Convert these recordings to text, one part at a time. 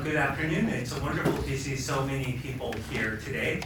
Good afternoon. It's wonderful to see so many people here today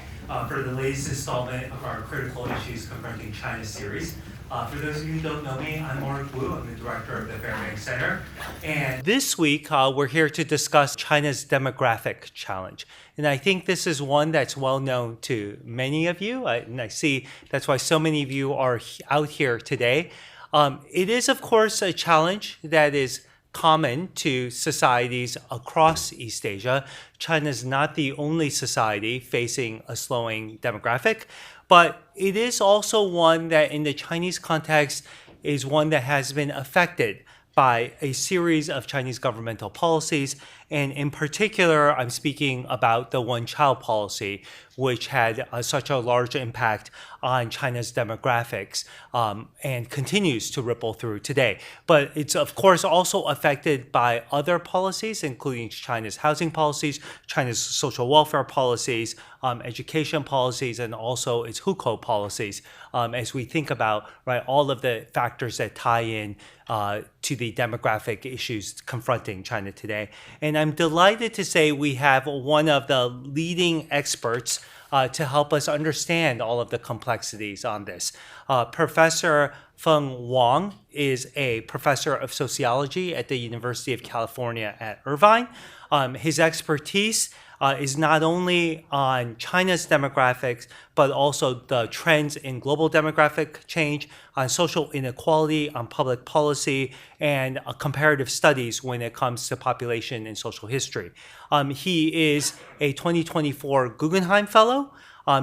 for the latest installment of our Critical Issues Confronting China series. For those of you who don't know me, I'm Mark Wu. I'm the director of the Feng Wang Center. And this week, we're here to discuss China's demographic challenge. And I think this is one that's well known to many of you. And I see that's why so many of you are out here today. It is, of course, a challenge that is common to societies across East Asia. China is not the only society facing a slowing demographic, but it is also one that in the Chinese context is one that has been affected by a series of Chinese governmental policies. And in particular, I'm speaking about the one-child policy, which had such a large impact on China's demographics and continues to ripple through today. But it's, of course, also affected by other policies, including China's housing policies, China's social welfare policies, education policies, and also its hukou policies, as we think about all of the factors that tie in to the demographic issues confronting China today. And I'm delighted to say we have one of the leading experts to help us understand all of the complexities on this. Professor Feng Wang is a professor of sociology at the University of California at Irvine. His expertise is not only on China's demographics, but also the trends in global demographic change, on social inequality, on public policy, and comparative studies when it comes to population and social history. He is a 2024 Guggenheim Fellow.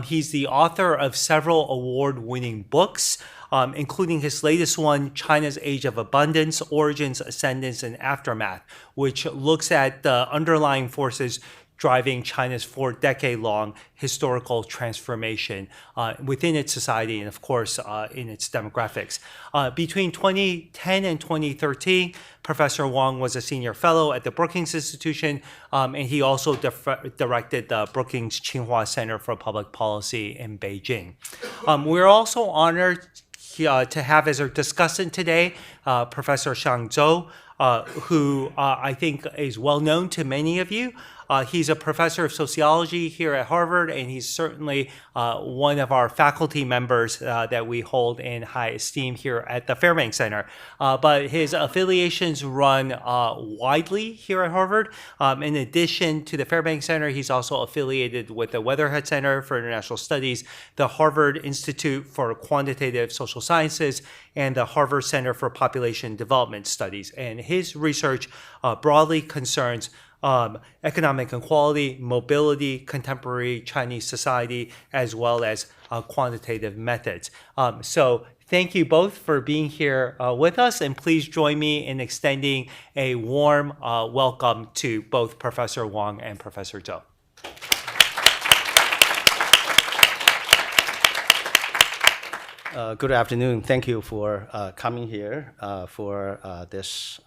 He's the author of several award-winning books, including his latest one, China's Age of Abundance, Origins, Ascendance, and Aftermath, which looks at the underlying forces driving China's 4-decade-long historical transformation within its society and, of course, in its demographics. Between 2010 and 2013, Professor Wang was a senior fellow at the Brookings Institution, and he also directed the Brookings Tsinghua Center for Public Policy in Beijing. We're also honored to have as our discussant today Professor Xiang Zhou, who I think is well known to many of you. He's a professor of sociology here at Harvard, and he's certainly one of our faculty members that we hold in high esteem here at the Feng Wang Center. But his affiliations run widely here at Harvard. In addition to the Feng Wang Center, he's also affiliated with the Weatherhead Center for International Studies, the Harvard Institute for Quantitative Social Sciences, and the Harvard Center for Population Development Studies. And his research broadly concerns economic inequality, mobility, contemporary Chinese society, as well as quantitative methods. So thank you both for being here with us, and please join me in extending a warm welcome to both Professor Wang and Professor Zhou. Good afternoon. Thank you for coming here for this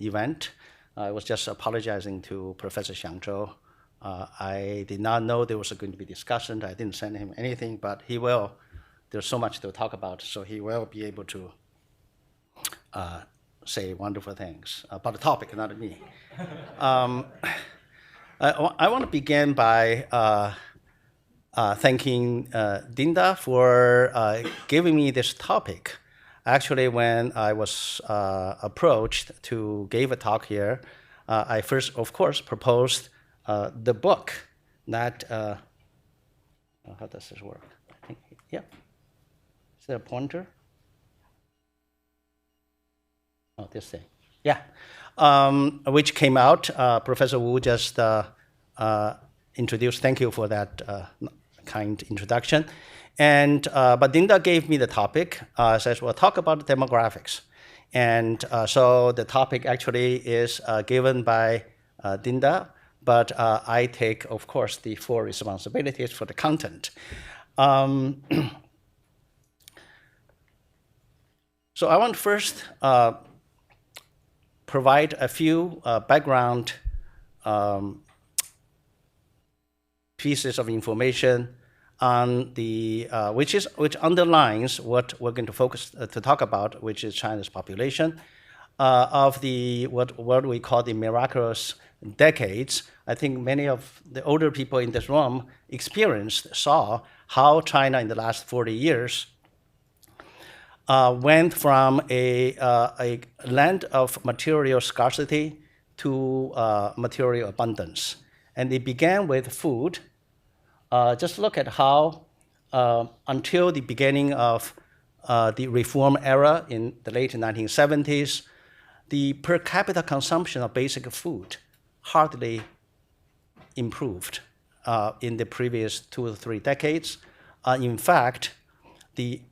event. I was just apologizing to Professor Xiang Zhou. I did not know there was going to be discussion. I didn't send him anything, but he will. There's so much to talk about, so he will be able to say wonderful things about the topic, not me. I want to begin by thanking Dinda for giving me this topic. Actually, when I was approached to give a talk here, I first, of course, proposed the book that, how does this work? I think, yeah. Is there a pointer? Oh, this thing. Yeah. Which came out. Professor Wu just introduced. Thank you for that kind introduction. And but Dinda gave me the topic, says, well, talk about demographics. And so the topic actually is given by Dinda, but I take, of course, the full responsibilities for the content. So I want first provide a few background pieces of information on the which underlines what we're going to focus to talk about, which is China's population. of the what we call the miraculous decades, I think many of the older people in this room saw how China in the last 40 years went from a land of material scarcity to material abundance. And it began with food. Just look at how until the beginning of the reform era in the late 1970s, the per capita consumption of basic food hardly improved in the previous 2 or 3 decades. In fact, the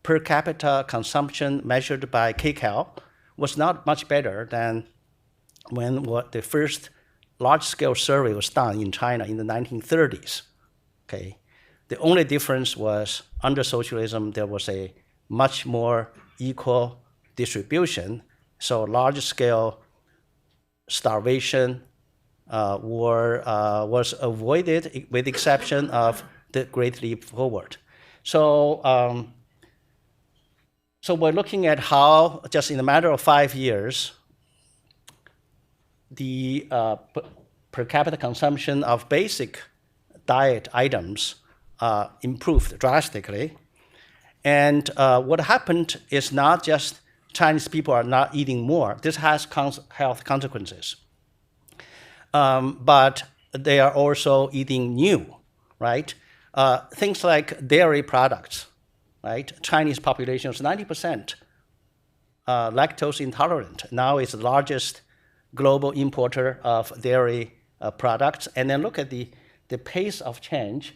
per capita consumption measured by kcal was not much better than when the first large-scale survey was done in China in the 1930s. Okay, the only difference was under socialism there was a much more equal distribution, so large-scale starvation was avoided, with the exception of the Great Leap Forward. So, so we're looking at how, just in a matter of 5 years, the per capita consumption of basic diet items improved drastically. And what happened is not just Chinese people are not eating more. This has health consequences. But they are also eating new, right? Things like dairy products, right? Chinese population is 90% lactose intolerant. Now it's the largest global importer of dairy products. And then look at the pace of change.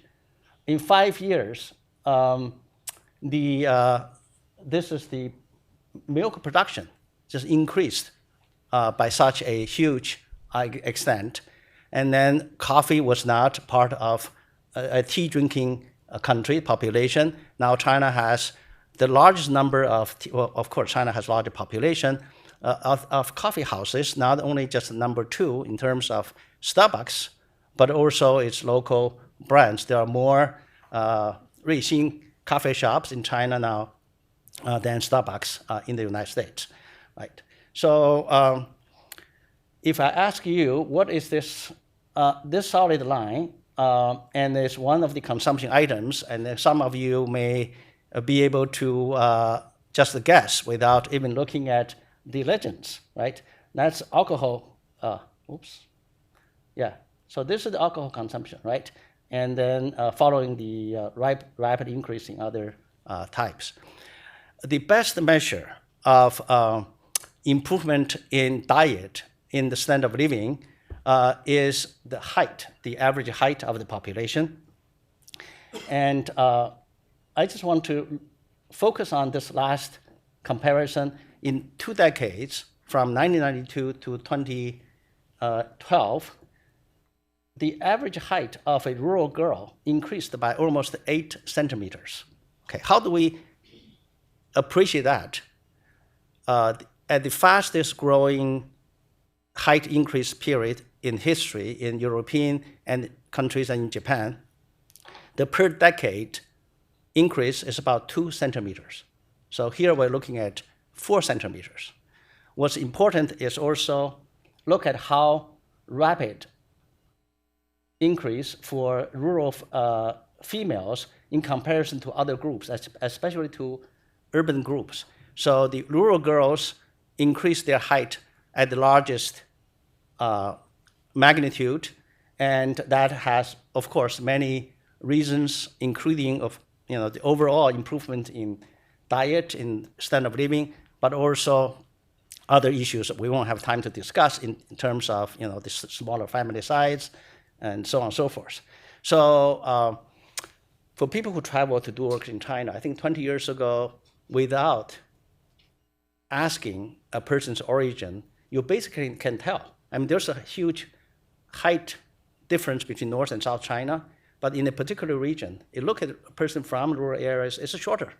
In 5 years, this is the milk production just increased by such a huge extent. And then coffee was not part of a tea drinking country population. Now China has the largest number of, well, of course, China has larger population of coffee houses, not only just number 2 in terms of Starbucks, but also its local brands. There are more Ruixing coffee shops in China now than Starbucks in the United States, right? So if I ask you, what is this solid line, and it's one of the consumption items, and then some of you may be able to just guess without even looking at the legends, right? That's alcohol, so this is the alcohol consumption, right? And then following the rapid increase in other types. The best measure of improvement in diet, in the standard of living, is the height, the average height of the population. And I just want to focus on this last comparison. In 2 decades, from 1992 to 2012, the average height of a rural girl increased by almost 8 centimeters. Okay, how do we appreciate that? At the fastest growing height increase period in history in European and countries and in Japan, the per decade increase is about 2 centimeters. So here we're looking at 4 centimeters. What's important is also look at how rapid increase for rural females in comparison to other groups, especially to urban groups. So the rural girls increase their height at the largest magnitude, and that has, of course, many reasons, including the overall improvement in diet, in standard of living, but also other issues that we won't have time to discuss in terms of the smaller family size, and so on and so forth. So for people who travel to do work in China, I think 20 years ago, without asking a person's origin, you basically can tell. I mean, there's a huge height difference between North and South China, but in a particular region, you look at a person from rural areas, it's shorter,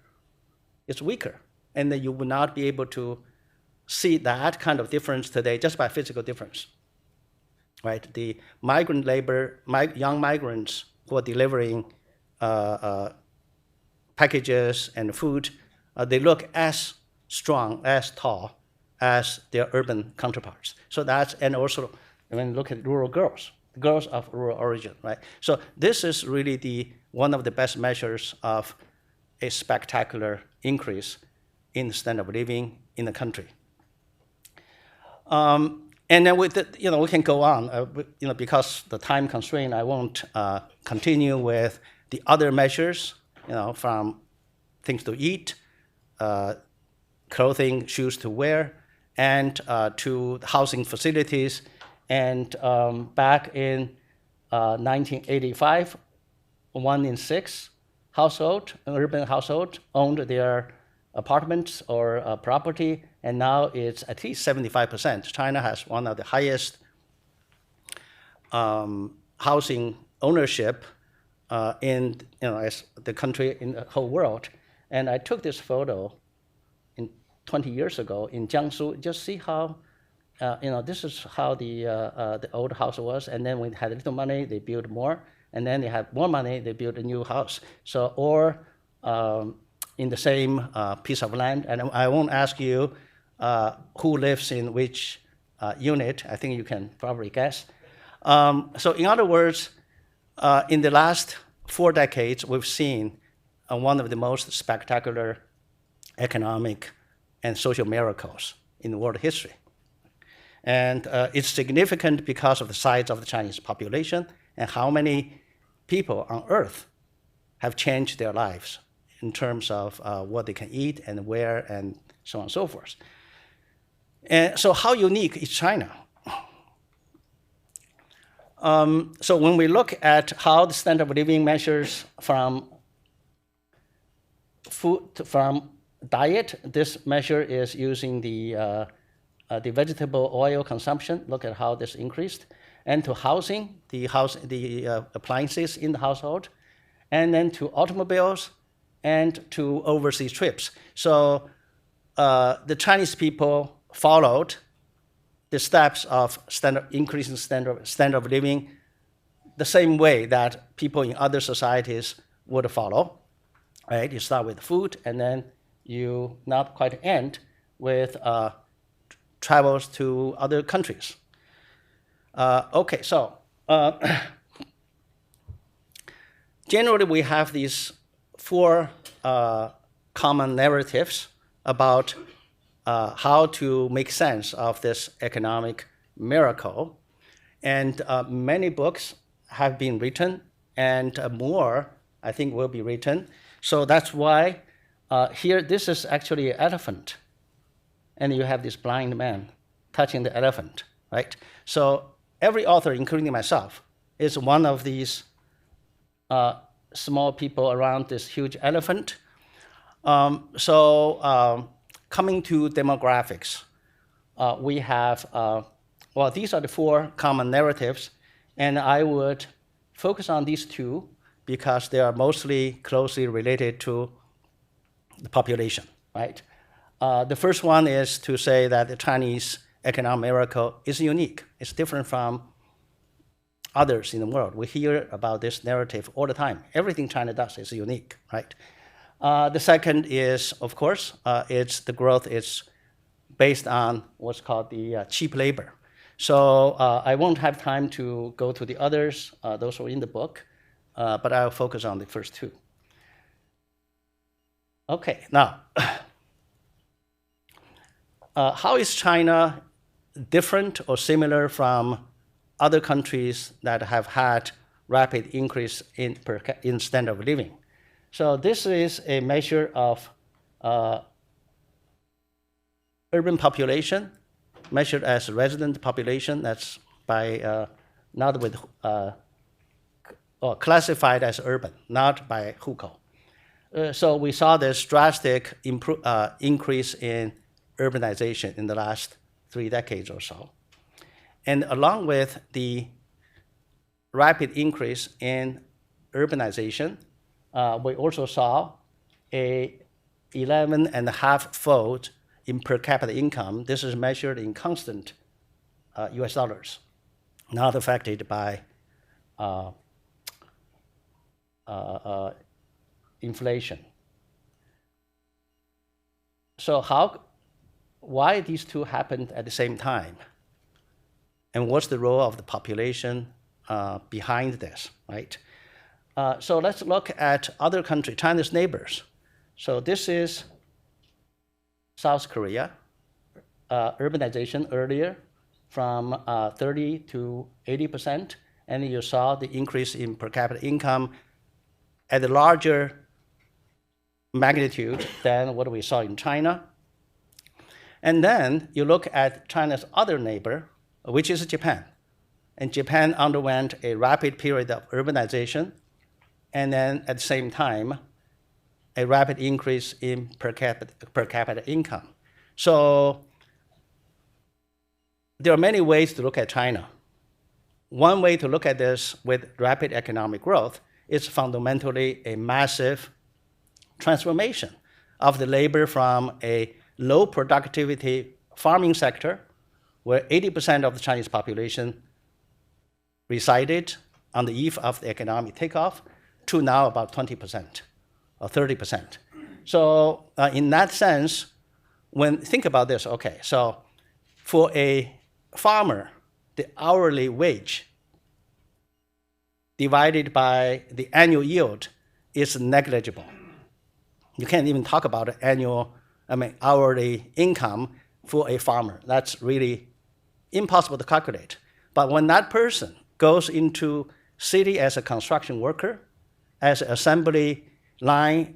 it's weaker, and then you will not be able to see that kind of difference today just by physical difference. Right, the migrant labor, young migrants who are delivering packages and food, they look as strong, as tall as their urban counterparts. So that's, and also when you look at rural girls of rural origin, right? So this is really one of the best measures of a spectacular increase in the standard of living in the country. And then with we can go on, because the time constraint, I won't continue with the other measures, from things to eat, clothing, shoes to wear, and to housing facilities. And back in 1985, 1 in 6 urban household owned their apartments or property, and now it's at least 75%. China has one of the highest housing ownership in as the country in the whole world. And I took this photo 20 years ago in Jiangsu. Just see how this is how the old house was, and then when they had little money, they built more, and then they had more money, they built a new house. So, or in the same piece of land, and I won't ask you who lives in which unit. I think you can probably guess. So in other words, in the last 4 decades, we've seen one of the most spectacular economic and social miracles in world history. And it's significant because of the size of the Chinese population and how many people on Earth have changed their lives in terms of what they can eat and where and so on and so forth. And so how unique is China? So when we look at how the standard of living measures from food, from diet, this measure is using the vegetable oil consumption. Look at how this increased. And to housing, the appliances in the household, and then to automobiles and to overseas trips. So the Chinese people followed the steps of increasing standard of living the same way that people in other societies would follow. Right? You start with food, and then you not quite end with travels to other countries. Okay, so generally we have these 4 common narratives about how to make sense of this economic miracle. And many books have been written, and more, I think, will be written. So that's why here, this is actually an elephant. And you have this blind man touching the elephant, right? So every author, including myself, is one of these small people around this huge elephant. Coming to demographics, we have, these are the 4 common narratives, and I would focus on these 2 because they are mostly closely related to the population, right? The first one is to say that the Chinese economic miracle is unique. It's different from others in the world. We hear about this narrative all the time. Everything China does is unique, right? The second is, of course, the growth is based on what's called the cheap labor. So I won't have time to go to the others, those are in the book, but I'll focus on the first 2. Okay, now, how is China different or similar from other countries that have had rapid increase in standard of living? So this is a measure of urban population, measured as resident population. That's by not with or classified as urban, not by hukou. So we saw this drastic increase in urbanization in the last 3 decades or so. And along with the rapid increase in urbanization, we also saw a 11.5-fold in per capita income. This is measured in constant US dollars, not affected by inflation. So why these two happened at the same time, and what's the role of the population behind this, right? So let's look at other countries, China's neighbors. So this is South Korea, urbanization earlier from 30 to 80%, and you saw the increase in per capita income at a larger magnitude than what we saw in China. And then you look at China's other neighbor, which is Japan. And Japan underwent a rapid period of urbanization, and then at the same time, a rapid increase in per capita income. So there are many ways to look at China. One way to look at this with rapid economic growth is fundamentally a massive transformation of the labor from a low productivity farming sector, where 80% of the Chinese population resided on the eve of the economic takeoff, to now about 20% or 30%. So in that sense, think about this, okay, so for a farmer, the hourly wage divided by the annual yield is negligible. You can't even talk about hourly income for a farmer. That's really impossible to calculate. But when that person goes into city as a construction worker, as an assembly line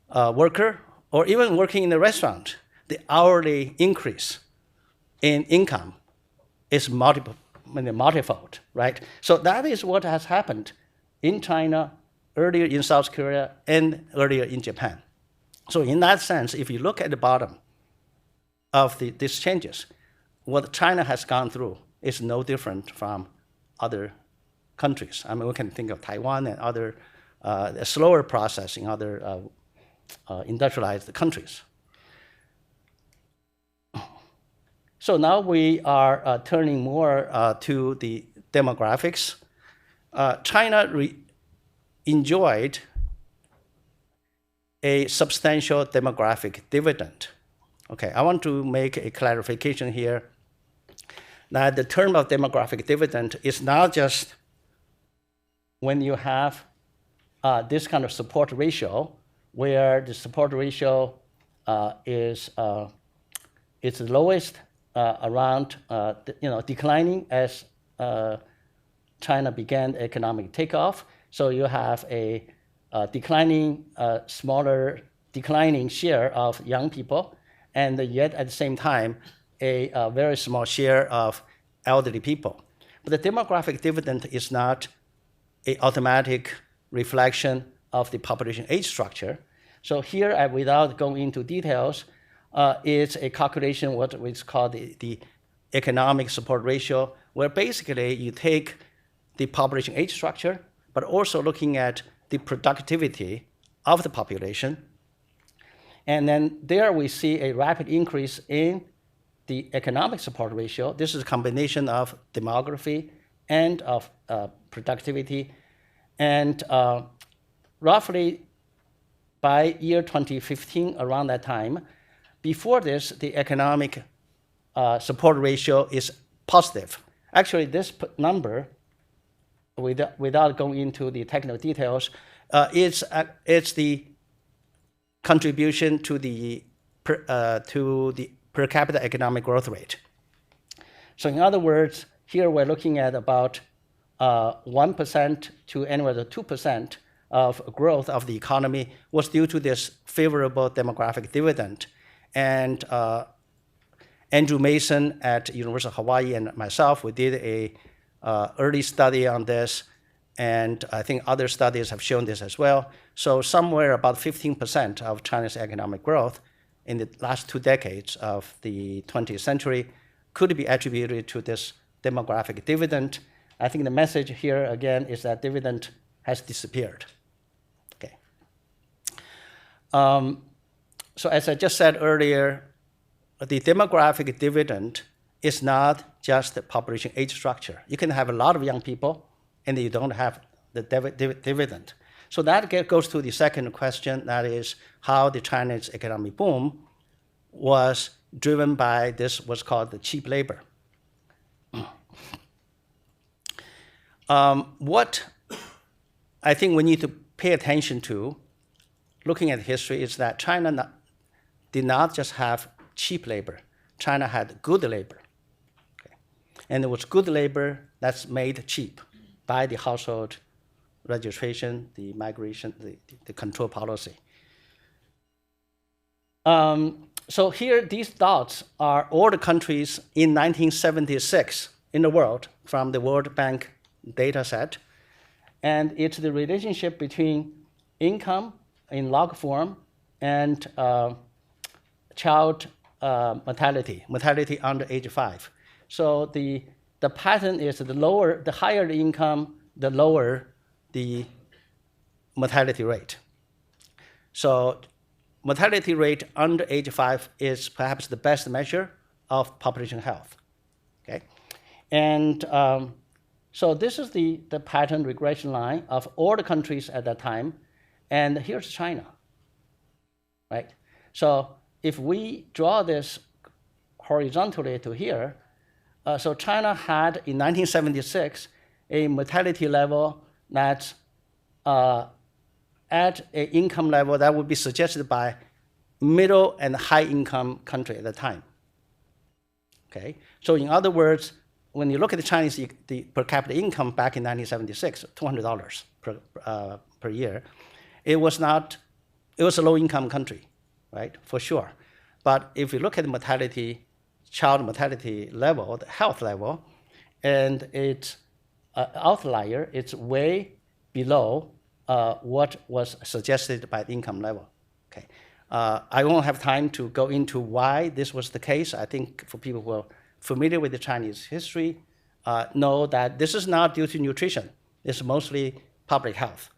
worker, or even working in a restaurant, the hourly increase in income is multifold, right? So that is what has happened in China, earlier in South Korea, and earlier in Japan. So in that sense, if you look at the bottom of these changes, what China has gone through is no different from other countries. I mean, we can think of Taiwan and other slower process in other industrialized countries. So now we are turning more to the demographics. China enjoyed a substantial demographic dividend. Okay, I want to make a clarification here that the term of demographic dividend is not just when you have this kind of support ratio, where the support ratio is its lowest around declining as China began economic takeoff. So you have a declining share of young people, and yet at the same time, a very small share of elderly people. But the demographic dividend is not an automatic reflection of the population age structure. So here, without going into details, it's a calculation what is called the economic support ratio, where basically you take the population age structure, but also looking at the productivity of the population. And then there we see a rapid increase in the economic support ratio. This is a combination of demography and of productivity. And roughly by year 2015, around that time, before this, the economic support ratio is positive. Actually, this number, without going into the technical details, it's the contribution to the per capita economic growth rate. So in other words, here we're looking at about 1% to anywhere to 2% of growth of the economy was due to this favorable demographic dividend. And Andrew Mason at University of Hawaii and myself, we did a early study on this, and I think other studies have shown this as well. So somewhere about 15% of China's economic growth in the last 2 decades of the 20th century could be attributed to this demographic dividend. I think the message here again is that dividend has disappeared. Okay. So as I just said earlier, the demographic dividend is not just the population age structure. You can have a lot of young people and you don't have the dividend. So that goes to the second question, that is how the Chinese economic boom was driven by this, what's called the cheap labor. What I think we need to pay attention to, looking at history, is that China did not just have cheap labor. China had good labor. Okay? And it was good labor that's made cheap by the household registration, the migration, the control policy. So here, these dots are all the countries in 1976 in the world from the World Bank data set. And it's the relationship between income in log form and child mortality under age 5. So the pattern is the higher the income, the lower the mortality rate. So mortality rate under age 5 is perhaps the best measure of population health. Okay? And so this is the pattern regression line of all the countries at that time. And here's China, right? So if we draw this horizontally to here, so China had in 1976 a mortality level that's at an income level that would be suggested by middle and high income country at the time. Okay, so in other words, when you look at the Chinese the per capita income back in 1976, $200 per year, it was a low income country, right, for sure. But if you look at the mortality, child mortality level, the health level, and it's an outlier, it's way below what was suggested by the income level. Okay, I won't have time to go into why this was the case. I think for people who are familiar with the Chinese history, know that this is not due to nutrition. It's mostly public health.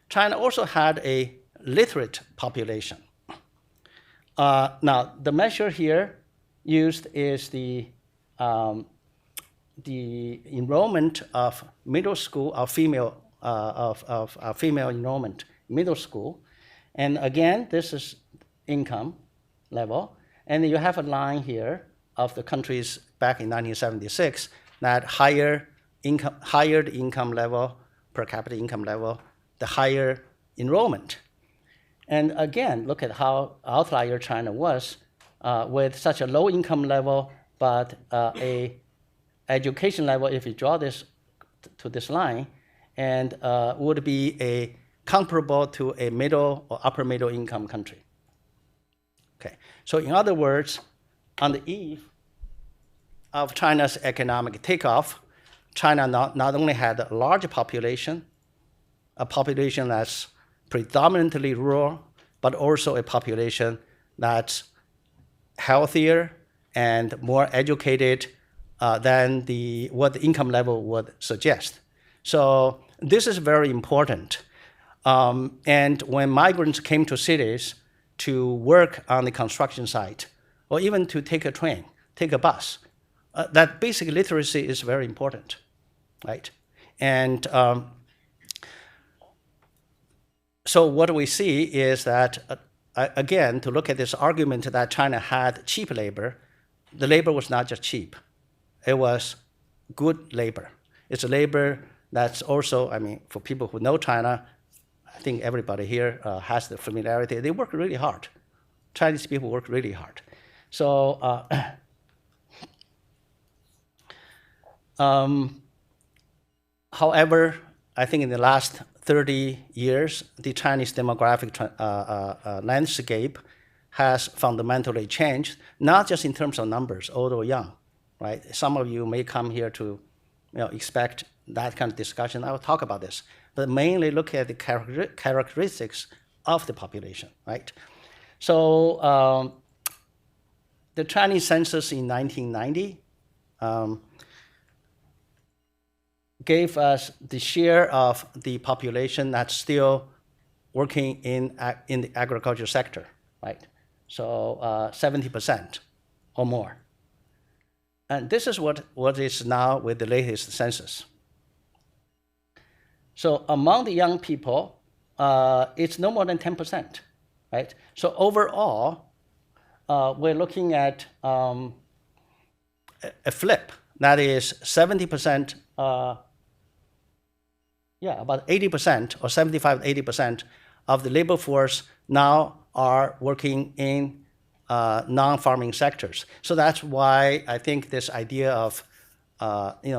China also had a literate population. Now, the measure here used is the enrollment of middle school of female female enrollment middle school, and again, this is income level, and you have a line here of the countries back in 1976 that higher the income level, per capita income level, the higher enrollment. And again, look at how outlier China was with such a low income level, but a education level, if you draw this to this line, and would be comparable to a middle or upper middle income country. Okay, so in other words, on the eve of China's economic takeoff, China not only had a large population, a population that's predominantly rural, but also a population that's healthier and more educated than what the income level would suggest. So this is very important. And when migrants came to cities to work on the construction site, or even to take a train, take a bus, that basic literacy is very important, right? And so what we see is that, again, to look at this argument that China had cheap labor, the labor was not just cheap. It was good labor. It's a labor that's also, I mean, for people who know China, I think everybody here has the familiarity. They work really hard. Chinese people work really hard. So, however, I think in the last 30 years, the Chinese demographic landscape has fundamentally changed, not just in terms of numbers, old or young, right? Some of you may come here to expect that kind of discussion. I will talk about this, but mainly look at the characteristics of the population, right? So the Chinese census in 1990 gave us the share of the population that's still working in the agriculture sector, right? So 70% or more. And this is what is now with the latest census. So among the young people, it's no more than 10%, right? So overall, we're looking at a flip. That is 70%, about 80% or 75, 80% of the labor force now are working in non-farming sectors. So that's why I think this idea of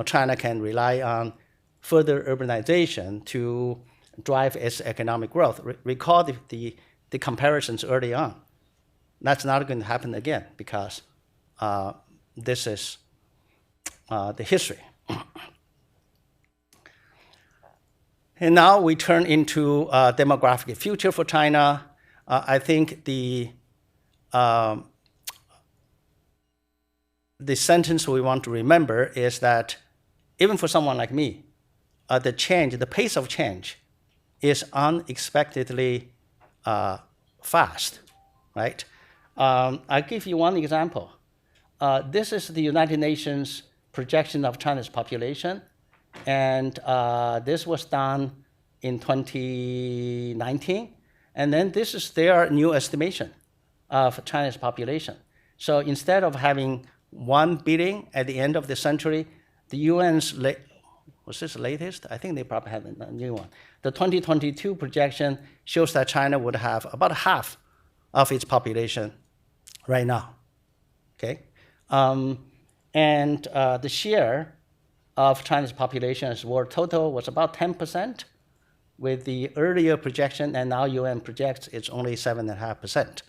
China can rely on further urbanization to drive its economic growth. Recall the comparisons early on. That's not going to happen again because this is the history. And now we turn into demographic future for China. I think the sentence we want to remember is that even for someone like me, the pace of change is unexpectedly fast, right? I'll give you one example. This is the United Nations projection of China's population, and this was done in 2019. And then this is their new estimation of China's population. So instead of having 1 billion at the end of the century, the UN's, was this the latest? I think they probably have a new one. The 2022 projection shows that China would have about half of its population right now, okay? And the share of China's population as world total was about 10% with the earlier projection, and now UN projects it's only 7.5%.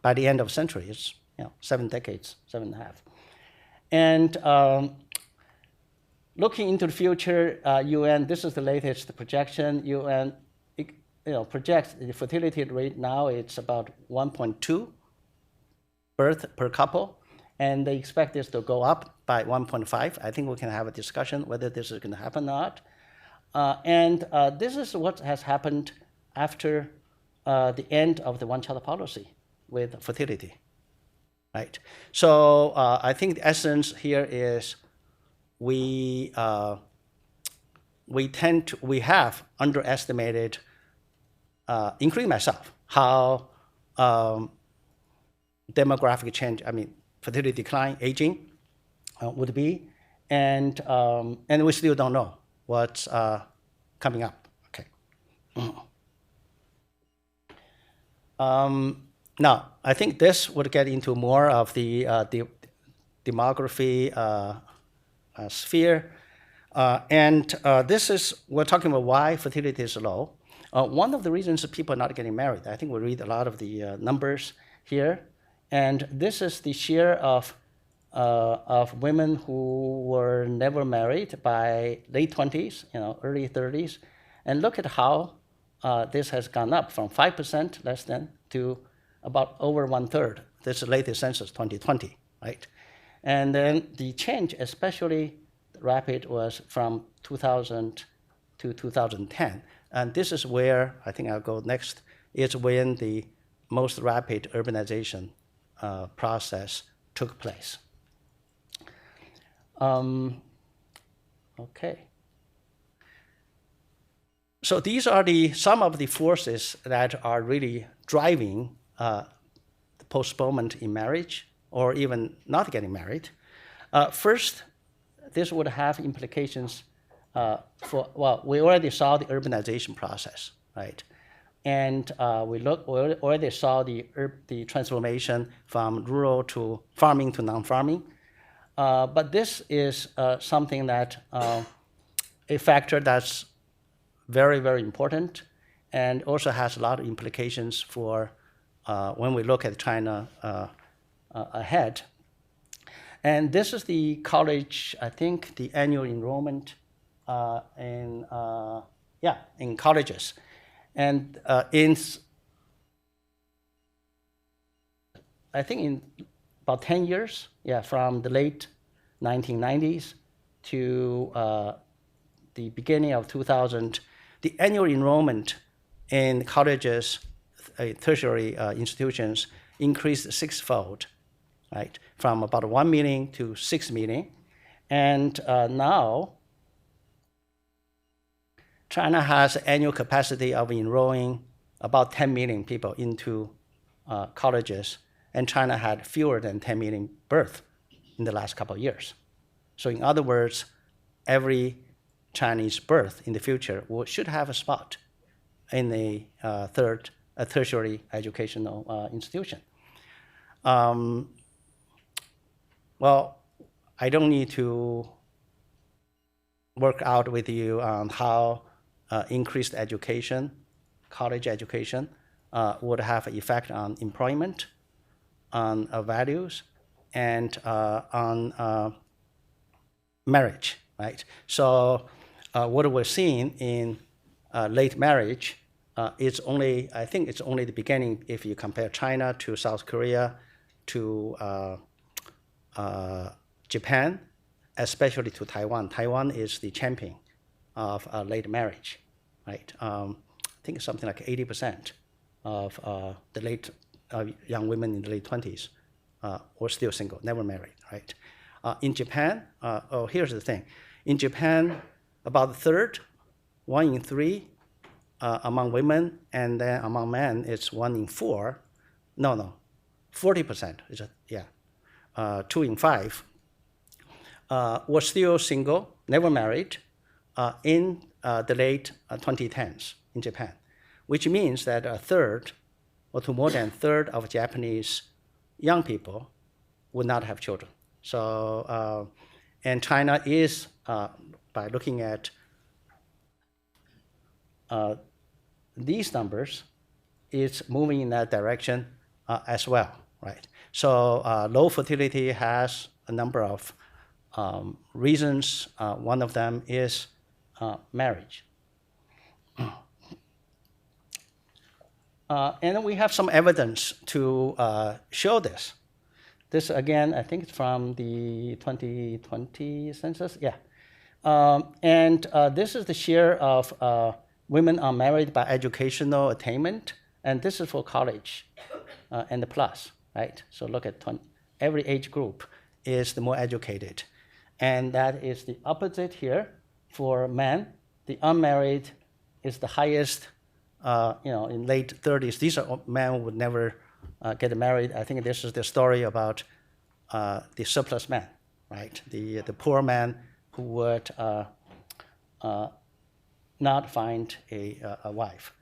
By the end of the century, it's 7 decades, 7.5. And looking into the future, UN, this is the latest projection. UN projects the fertility rate now, it's about 1.2 birth per couple, and they expect this to go up by 1.5. I think we can have a discussion whether this is going to happen or not. And this is what has happened after the end of the one-child policy with fertility, right? So I think the essence here is we have underestimated, including myself, how demographic change, fertility decline, aging would be, and we still don't know what's coming up. Okay. Now, I think this would get into more of the demography sphere, and we're talking about why fertility is low. One of the reasons people are not getting married, I think we read a lot of the numbers here, and this is the share of women who were never married by late 20s, early 30s, and look at how this has gone up from 5% less than to about over 1/3. This is the latest census, 2020, right? And then the change, especially rapid, was from 2000 to 2010. And this is where, I think I'll go next, is when the most rapid urbanization process took place. Okay. So these are some of the forces that are really driving the postponement in marriage or even not getting married. First, this would have implications we already saw the urbanization process, right? And we already saw the transformation from rural to farming to non-farming. But this is something that, a factor that's very, very important and also has a lot of implications for when we look at China ahead. And this is the college, I think, the annual enrollment in colleges. And in about 10 years, from the late 1990s to the beginning of 2000, the annual enrollment in colleges, tertiary institutions, increased sixfold, right? From about 1 million to 6 million. And now, China has an annual capacity of enrolling about 10 million people into colleges. and China had fewer than 10 million births in the last couple of years. So in other words, every Chinese birth in the future should have a spot in a tertiary educational institution. Well, I don't need to work out with you on how increased education, college education, would have an effect on employment, on values, and on marriage, right? So what we're seeing in late marriage is only, I think it's only the beginning if you compare China to South Korea to Japan, especially to Taiwan. Taiwan is the champion of late marriage, right? I think it's something like 80% of the late young women in the late 20s were still single, never married, right? In Japan, here's the thing. In Japan, about a third, 1 in 3 among women, and then among men, it's 1 in 4. No, 40%. 2 in 5 were still single, never married, in the late 2010s in Japan, which means that a third, or to more than a third of Japanese young people would not have children. So, and China is, by looking at these numbers, is moving in that direction as well, right? So low fertility has a number of reasons. One of them is marriage. And we have some evidence to show this. This, again, I think it's from the 2020 census, yeah. And this is the share of women unmarried by educational attainment, and this is for college and the plus, right? So look at every age group is the more educated. And that is the opposite here for men. The unmarried is the highest, in late 30s. These are men who would never get married. I think this is the story about the surplus man, right? The poor man who would not find a wife.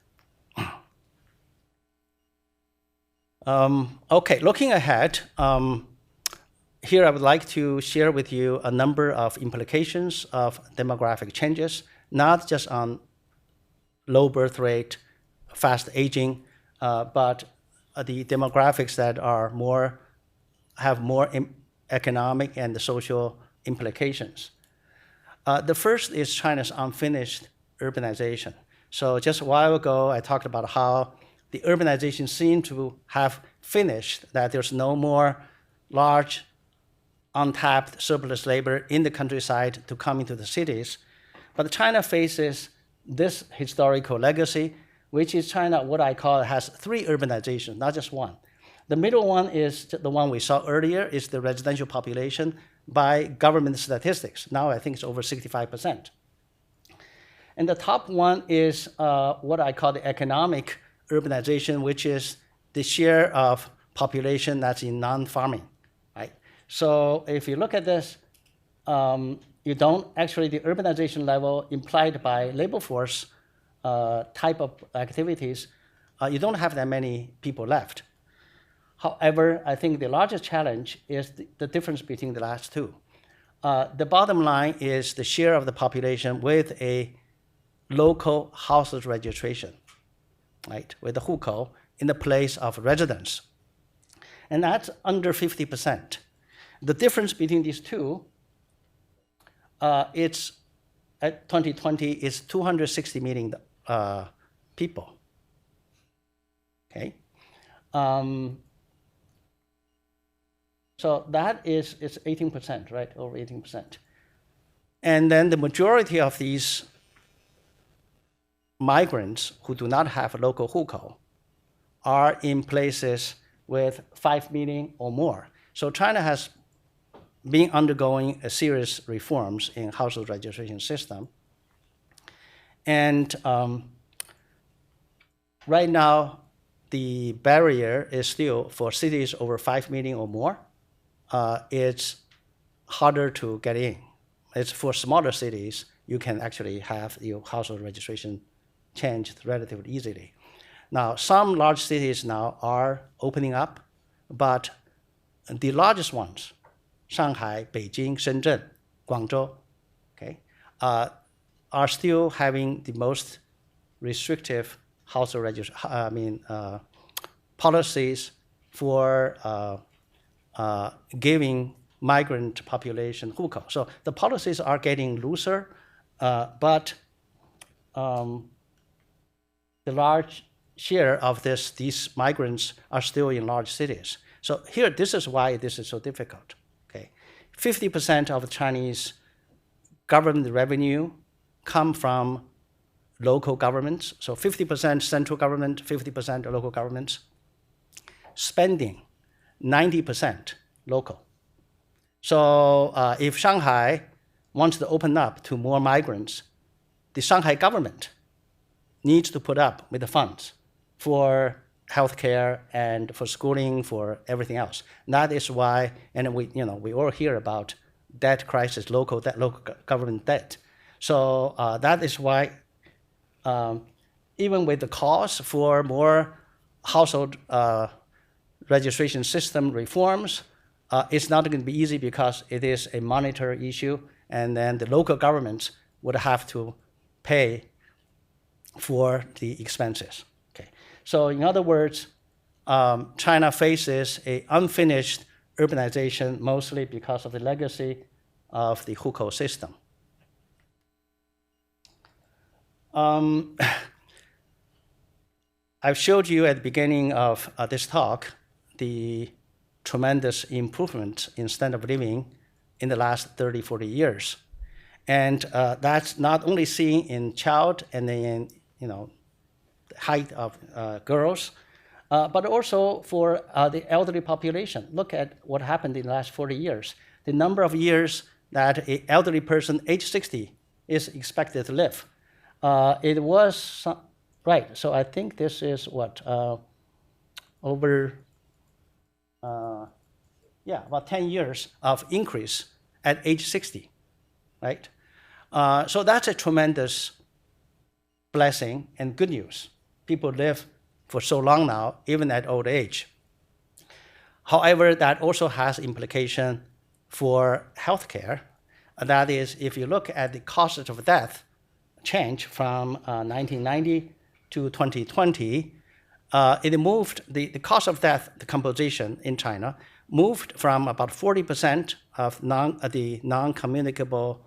Okay, looking ahead, here I would like to share with you a number of implications of demographic changes, not just on low birth rate, fast aging, but the demographics that are have more economic and social implications. The first is China's unfinished urbanization. So just a while ago, I talked about how the urbanization seemed to have finished, that there's no more large, untapped surplus labor in the countryside to come into the cities. But China faces this historical legacy, which is China, what I call, has 3 urbanizations, not just one. The middle one is the one we saw earlier, is the residential population by government statistics. Now I think it's over 65%. And the top one is what I call the economic urbanization, which is the share of population that's in non-farming, right? So if you look at this, you don't actually, the urbanization level implied by labor force type of activities, you don't have that many people left. However, I think the largest challenge is the difference between the last two. The bottom line is the share of the population with a local household registration, right, with the hukou in the place of residence. And that's under 50%. The difference between these two, it's at 2020 is 260 million people. Okay, so that is 18%, right? Over 18%. And then the majority of these migrants who do not have a local hukou are in places with 5 million or more. So China has been undergoing a serious reforms in household registration system. And right now, the barrier is still for cities over 5 million or more, it's harder to get in. It's for smaller cities, you can actually have your household registration changed relatively easily. Now, some large cities now are opening up, but the largest ones, Shanghai, Beijing, Shenzhen, Guangzhou, okay, are still having the most restrictive household policies for giving migrant population hukou. So the policies are getting looser, but the large share of these migrants are still in large cities. So here, this is why this is so difficult. Okay, 50% of Chinese government revenue come from local governments. So 50% central government, 50% local governments. Spending, 90% local. So if Shanghai wants to open up to more migrants, the Shanghai government needs to put up with the funds for healthcare and for schooling, for everything else. And that is why, and we all hear about debt crisis, local government debt. So that is why, even with the cost for more household registration system reforms, it's not going to be easy because it is a monetary issue, and then the local governments would have to pay for the expenses. Okay. So in other words, China faces an unfinished urbanization, mostly because of the legacy of the hukou system. I've showed you at the beginning of this talk the tremendous improvement in standard of living in the last 30, 40 years. And that's not only seen in child and in height of girls, but also for the elderly population. Look at what happened in the last 40 years. The number of years that an elderly person age 60 is expected to live. It was, right, so I think this is what, over, about 10 years of increase at age 60, right? So that's a tremendous blessing and good news. People live for so long now, even at old age. However, that also has implication for healthcare. That is, if you look at the cost of death change from 1990 to 2020, it moved, the cost of death, the composition in China, moved from about 40% of the non-communicable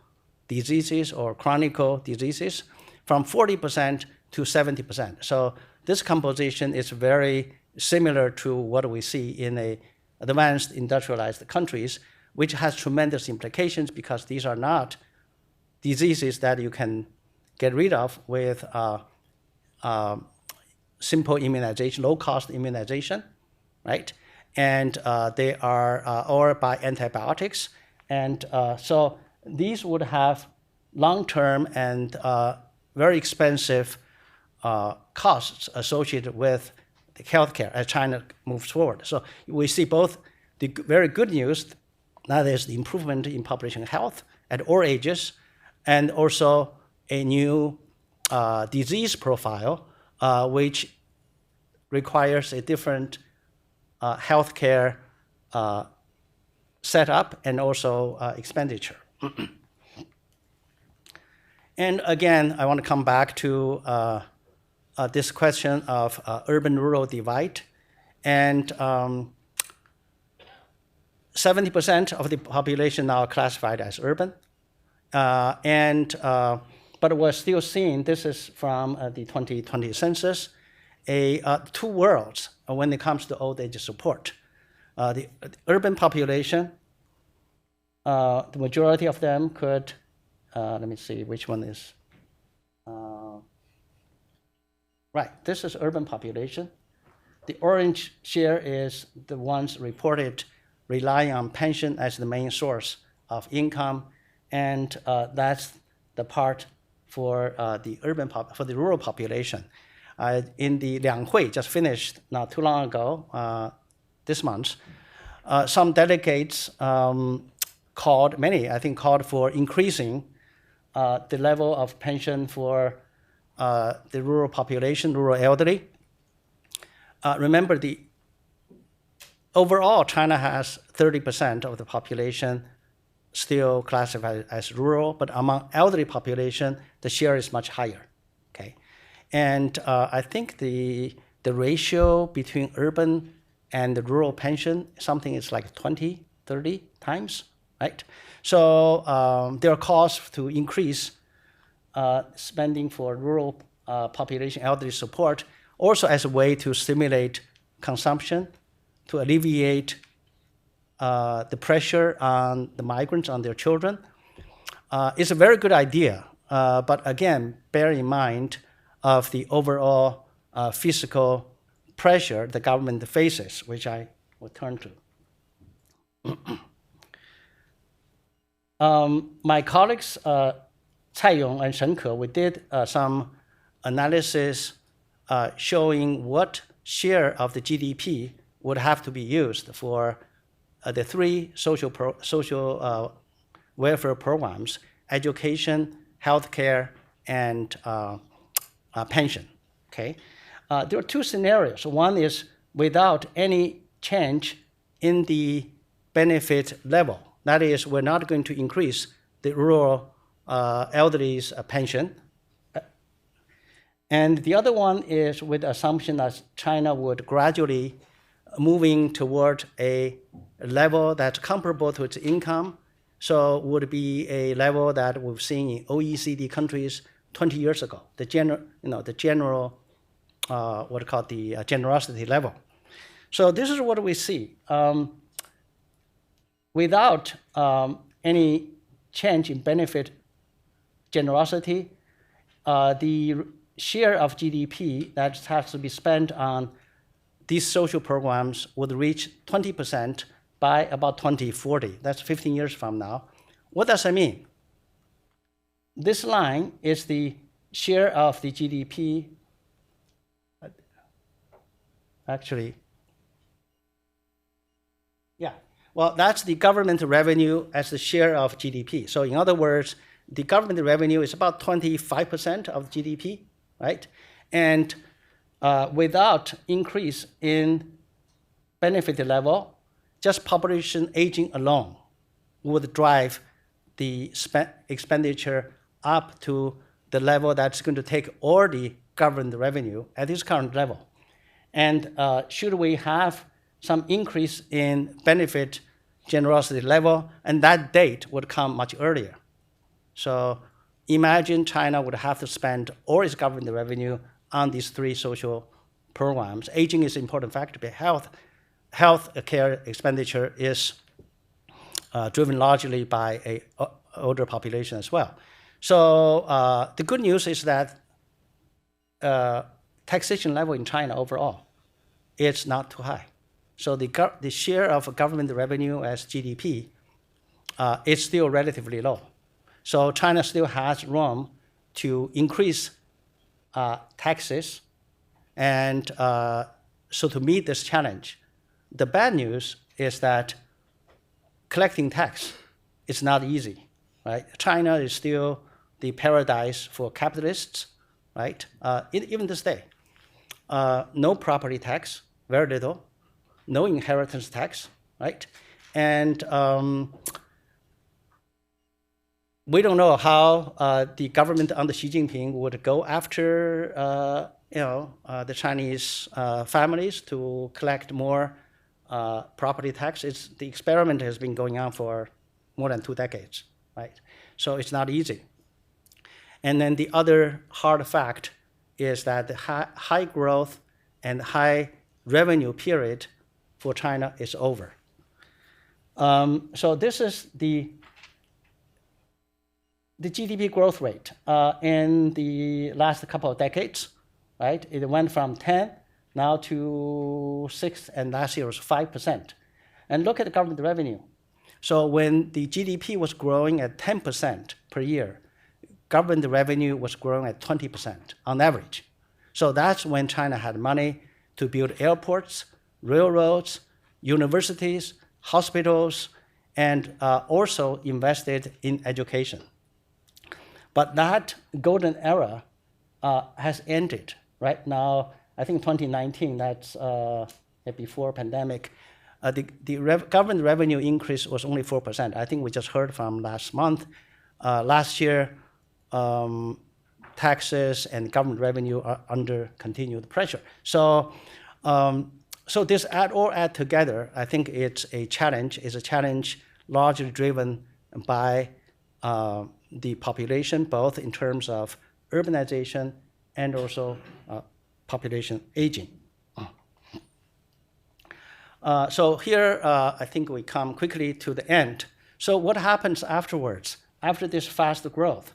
diseases or chronic diseases, from 40% to 70%. So this composition is very similar to what we see in advanced industrialized countries, which has tremendous implications because these are not diseases that you can get rid of with simple immunization, low-cost immunization, right? And they are or by antibiotics. And so these would have long-term and very expensive costs associated with the healthcare as China moves forward. So we see both the very good news, that is the improvement in population health at all ages, and also a new disease profile, which requires a different healthcare setup and also expenditure. And again, I want to come back to this question of urban-rural divide. And 70% of the population now are classified as urban. But we're still seeing, this is from the 2020 census, two worlds when it comes to old age support. The urban population, the majority of them could, let me see which one is, right, this is urban population. The orange share is the ones reported relying on pension as the main source of income, and that's the part for the rural population. in the Lianghui, just finished not too long ago, this month, some delegates called for increasing the level of pension for the rural population, rural elderly. Remember, overall, China has 30% of the population still classified as rural, but among elderly population, the share is much higher. Okay, and I think the ratio between urban and the rural pension, something is like 20, 30 times, right? So there are calls to increase spending for rural population elderly support, also as a way to stimulate consumption, to alleviate the pressure on the migrants, on their children. It's a very good idea, but again, bear in mind of the overall fiscal pressure the government faces, which I will turn to. My colleagues, Cai Yong and Shen Ke, we did some analysis showing what share of the GDP would have to be used for the three social welfare programs: education, healthcare, and pension. Okay, there are two scenarios. One is without any change in the benefit level. That is, we're not going to increase the rural elderly's pension. And the other one is with the assumption that China would gradually moving toward a level that's comparable to its income, so would be a level that we've seen in OECD countries 20 years ago, the general generosity level. So this is what we see. Without any change in benefit generosity, the share of GDP that has to be spent on these social programs would reach 20% by about 2040. That's 15 years from now. What does that mean? This line is the share of the GDP. Actually, yeah. Well, that's the government revenue as the share of GDP. So in other words, the government revenue is about 25% of GDP, right? And without increase in benefit level, just population aging alone would drive the expenditure up to the level that's going to take all the government revenue at this current level. And should we have some increase in benefit generosity level, and that date would come much earlier. So imagine China would have to spend all its government revenue on these three social programs. Aging is an important factor, but health care expenditure is driven largely by an older population as well. So the good news is that taxation level in China overall is not too high. So the share of government revenue as GDP is still relatively low. So China still has room to increase taxes, and so to meet this challenge. The bad news is that collecting tax is not easy, right? China is still the paradise for capitalists, right? Even this day. No property tax, very little. No inheritance tax, right? And we don't know how the government under Xi Jinping would go after the Chinese families to collect more property tax. The experiment has been going on for more than 2 decades, right? So it's not easy. And then the other hard fact is that the high growth and high revenue period for China is over. So this is the GDP growth rate in the last couple of decades, right? It went from 10 now to 6, and last year was 5%. And look at the government revenue. So when the GDP was growing at 10% per year, government revenue was growing at 20% on average. So that's when China had money to build airports, railroads, universities, hospitals, and also invested in education. But that golden era has ended. Right now, I think 2019, that's before pandemic, the government revenue increase was only 4%. I think we just heard from last month. Last year, taxes and government revenue are under continued pressure. So this all add together, I think it's a challenge. It's a challenge largely driven by the population, both in terms of urbanization and also population aging. So here, I think we come quickly to the end. So what happens afterwards, after this fast growth?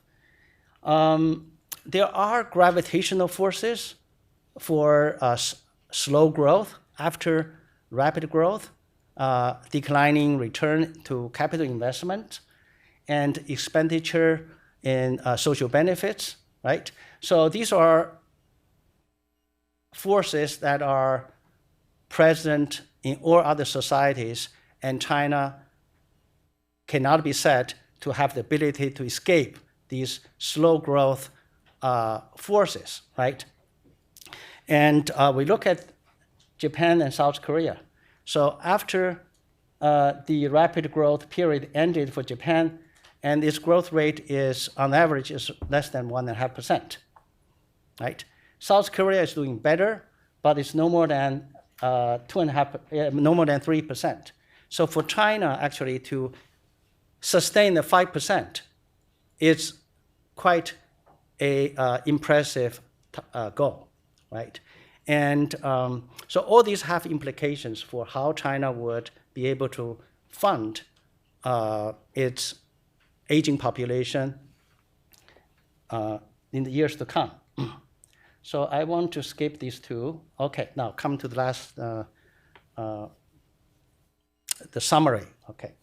There are gravitational forces for slow growth after rapid growth, declining return to capital investment, and expenditure in social benefits, right? So these are forces that are present in all other societies, and China cannot be said to have the ability to escape these slow growth forces, right? And we look at Japan and South Korea. So after the rapid growth period ended for Japan, and its growth rate is, on average, is less than 1.5%, right? South Korea is doing better, but it's no more than 3%. So for China, actually, to sustain the 5%, it's quite a impressive goal, right? And so all these have implications for how China would be able to fund its aging population in the years to come. So I want to skip these two. Okay, now come to the last, the summary. Okay.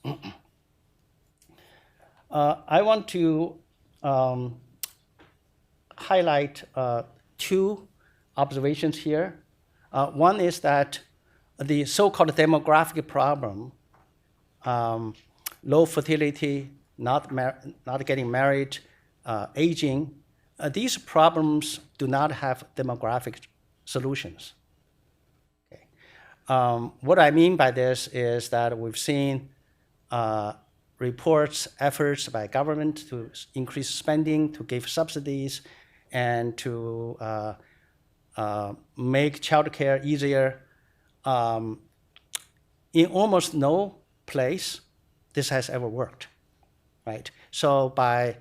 I want to highlight two observations here. One is that the so-called demographic problem, low fertility, not getting married, aging, these problems do not have demographic solutions. Okay. What I mean by this is that we've seen reports, efforts by government to increase spending, to give subsidies, and to make childcare easier. In almost no place this has ever worked, right? So by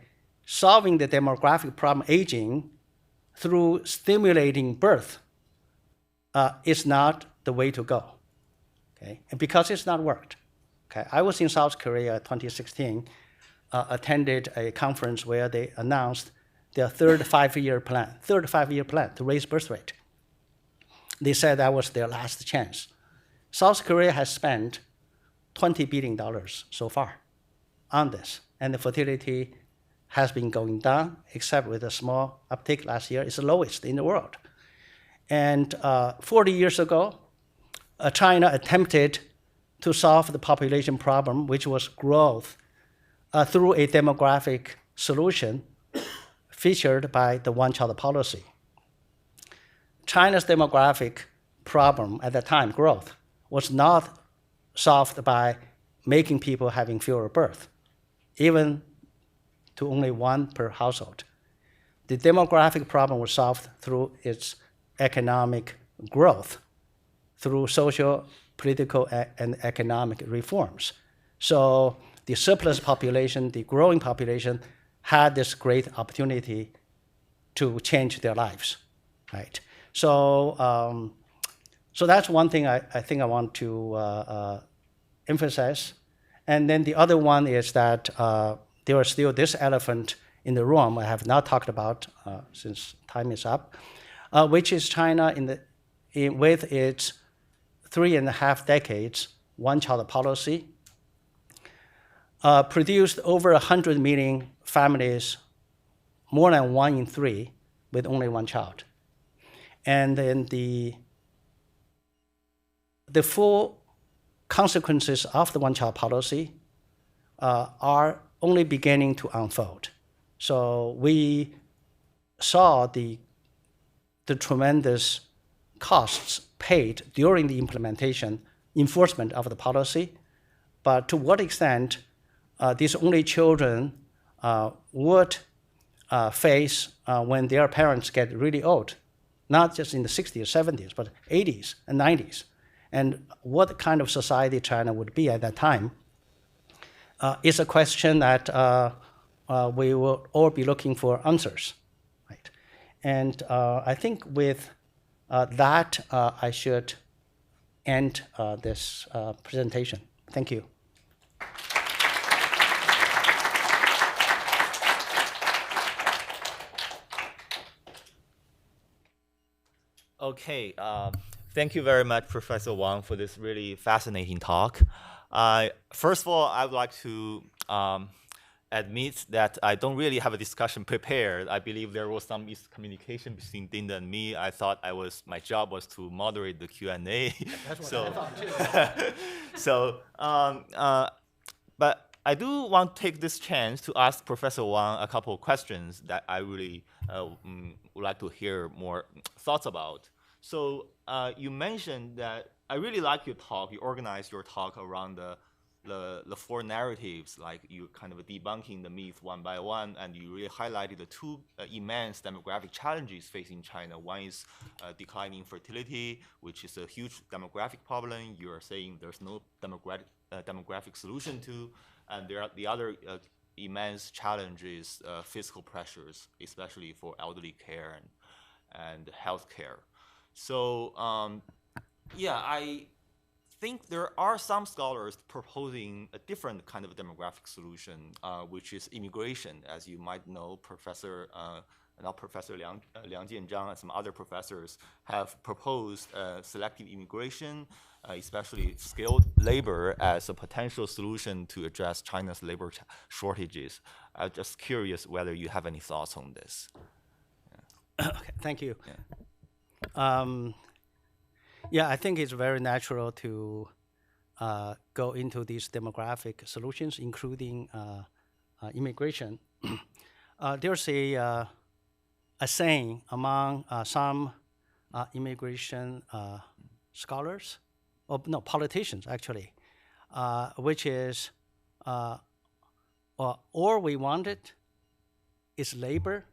solving the demographic problem, aging, through stimulating birth is not the way to go, okay? And because it's not worked. Okay, I was in South Korea 2016, attended a conference where they announced their third five-year plan to raise birth rate. They said that was their last chance. South Korea has spent $20 billion so far on this, and the fertility has been going down, except with a small uptick last year. It's the lowest in the world. And 40 years ago, China attempted to solve the population problem, which was growth, through a demographic solution featured by the one-child policy. China's demographic problem at that time, growth, was not solved by making people having fewer births, even to only one per household. The demographic problem was solved through its economic growth, through social, political, and economic reforms. So the surplus population, the growing population, had this great opportunity to change their lives, right? So, so that's one thing I think I want to emphasize. And then the other one is that there is still this elephant in the room I have not talked about since time is up, which is China with its 3.5 decades one-child policy, produced over 100 million families, more than 1 in 3, with only one child. And then the full consequences of the one-child policy are only beginning to unfold. So we saw the tremendous costs paid during the enforcement of the policy, but to what extent these only children would face when their parents get really old, not just in the 60s, 70s, but 80s and 90s, and what kind of society China would be at that time is a question that we will all be looking for answers, right? And I think with that, I should end this presentation. Thank you. Okay, thank you very much, Professor Wang, for this really fascinating talk. First of all, I would like to admit that I don't really have a discussion prepared. I believe there was some miscommunication between Dinda and me. I thought my job was to moderate the Q&A. That's what I thought too. But I do want to take this chance to ask Professor Wang a couple of questions that I really would like to hear more thoughts about. So you mentioned that I really like your talk. You organized your talk around the four narratives, like you kind of debunking the myth one by one, and you really highlighted the two immense demographic challenges facing China. One is declining fertility, which is a huge demographic problem. You are saying there's no demographic solution to, and the other immense challenge is fiscal pressures, especially for elderly care and health care. So yeah, I think there are some scholars proposing a different kind of demographic solution, which is immigration. As you might know, Professor Liang Jianzhang and some other professors have proposed selective immigration, especially skilled labor, as a potential solution to address China's labor shortages. I'm just curious whether you have any thoughts on this. Yeah. Okay, thank you. Yeah. Yeah, I think it's very natural to go into these demographic solutions, including immigration. There's a saying among some immigration scholars, or no, politicians actually, which is all we wanted is labor,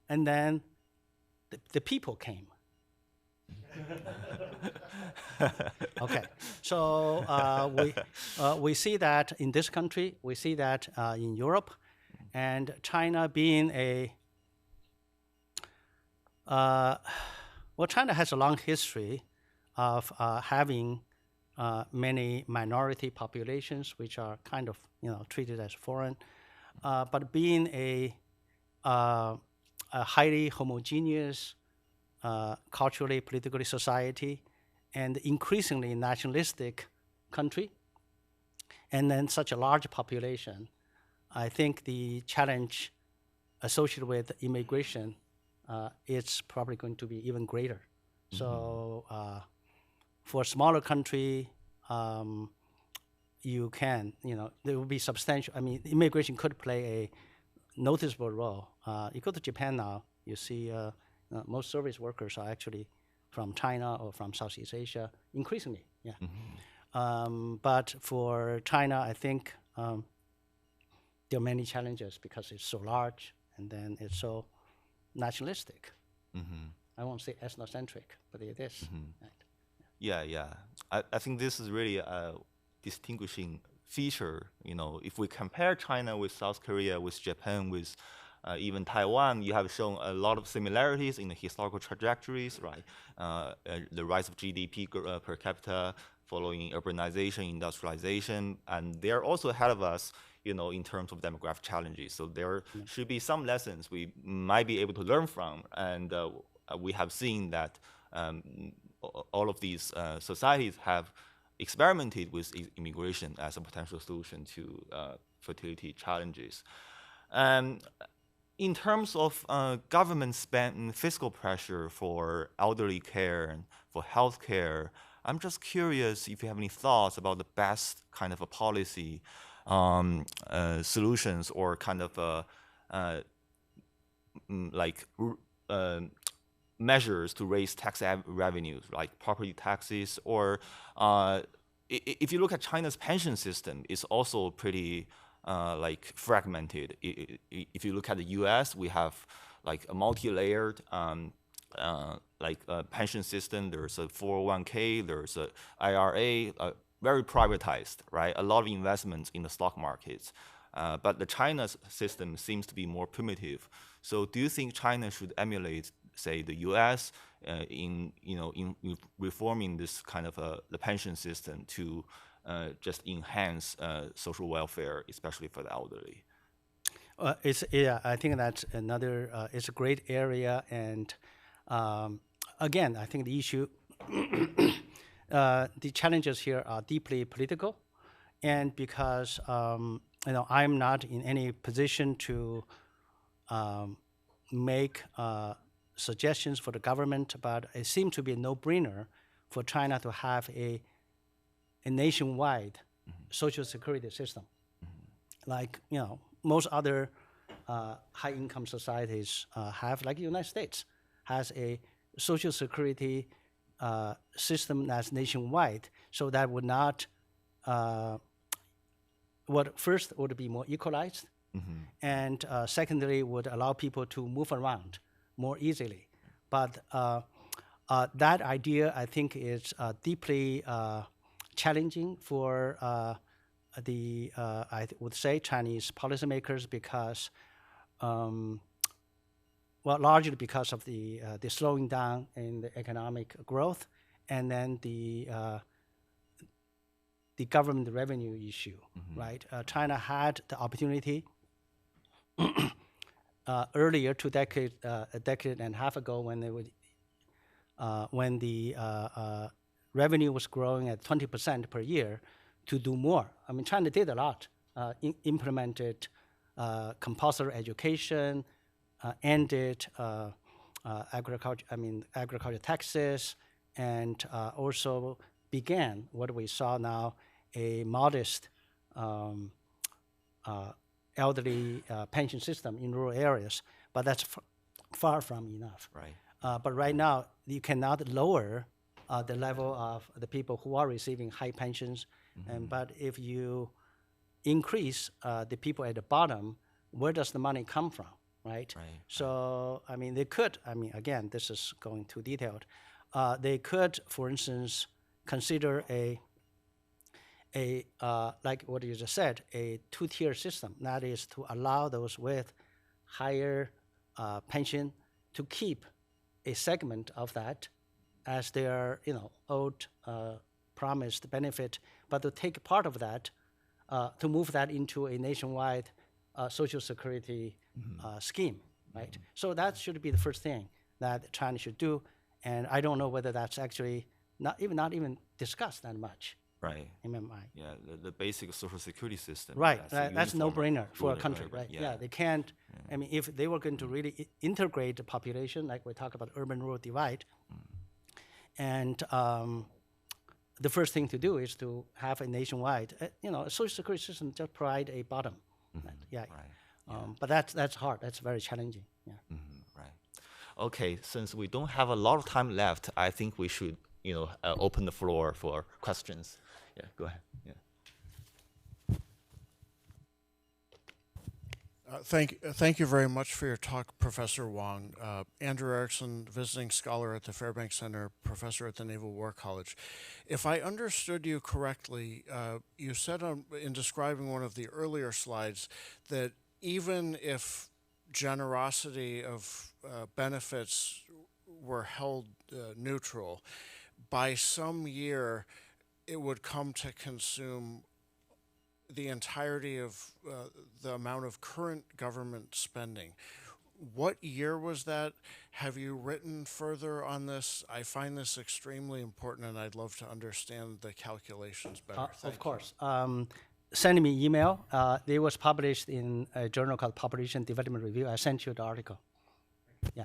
and then the people came. Okay, so we see that in this country, we see that in Europe, and China being well, China has a long history of having many minority populations, which are kind of treated as foreign, but being a highly homogeneous culturally, politically society, and increasingly nationalistic country, and then such a large population, I think the challenge associated with immigration is probably going to be even greater. Mm-hmm. So for a smaller country, you can, there will be substantial, immigration could play a noticeable role. You go to Japan now, you see most service workers are actually from China or from Southeast Asia, increasingly, yeah. Mm-hmm. But for China, I think there are many challenges because it's so large and then it's so nationalistic. Mm-hmm. I won't say ethnocentric, but it is. Mm-hmm. Right. Yeah. I think this is really a distinguishing feature. If we compare China with South Korea, with Japan, with even Taiwan, you have shown a lot of similarities in the historical trajectories, right? The rise of GDP per capita following urbanization, industrialization, and they're also ahead of us, in terms of demographic challenges. So there should be some lessons we might be able to learn from, and we have seen that all of these societies have experimented with immigration as a potential solution to fertility challenges. in terms of government spend and fiscal pressure for elderly care and for healthcare, I'm just curious if you have any thoughts about the best kind of a policy solutions or kind of measures to raise tax revenues, like property taxes, or if you look at China's pension system, it's also pretty fragmented. If you look at the U.S., we have like a multi-layered pension system. There's a 401k, there's a IRA, very privatized, right? A lot of investments in the stock markets. But the China's system seems to be more primitive. So do you think China should emulate, say, the U.S. in reforming this kind of the pension system to just enhance social welfare, especially for the elderly? I think that's another. It's a great area, and again, I think the issue, the challenges here are deeply political, and because I'm not in any position to make suggestions for the government, but it seems to be a no-brainer for China to have a nationwide social security system, like most other high-income societies have, like the United States has a social security system that's nationwide, so that would not. What first would be more equalized, and secondly would allow people to move around more easily. But that idea, I think, is deeply challenging for I would say, Chinese policymakers because, largely because of the slowing down in the economic growth, and then the government revenue issue, right? China had the opportunity earlier, a decade and a half ago, when the revenue was growing at 20% per year, to do more. I mean, China did a lot, implemented compulsory education, ended agriculture taxes, and also began what we saw now, a modest elderly pension system in rural areas, but that's far from enough. Right. But right now, you cannot lower the level of the people who are receiving high pensions, but if you increase the people at the bottom, where does the money come from, right? So, I mean, they could, again, this is going too detailed. They could, for instance, consider like what you just said, a two-tier system. That is to allow those with higher pension to keep a segment of that as their, owed promised benefit, but to take part of that, to move that into a nationwide social security scheme, right? So that should be the first thing that China should do, and I don't know whether that's actually not even discussed that much. Right. In my mind. Yeah, the basic social security system. Right, that's no-brainer for a country, right? Yeah, they can't. I mean, if they were going to really integrate the population, like we talk about urban-rural divide, and the first thing to do is to have a nationwide, a social security system just provide a bottom. Right. But that's hard. That's very challenging. Yeah. Right. Okay. Since we don't have a lot of time left, I think we should, open the floor for questions. Yeah. Go ahead. Yeah. Thank you very much for your talk, Professor Wang. Andrew Erickson, visiting scholar at the Fairbanks Center, professor at the Naval War College. If I understood you correctly, you said in describing one of the earlier slides that even if generosity of benefits were held neutral, by some year it would come to consume the entirety of the amount of current government spending. What year was that? Have you written further on this? I find this extremely important, and I'd love to understand the calculations better. Of course. sent me email. It was published in a journal called Population Development Review. I sent you the article. Yeah.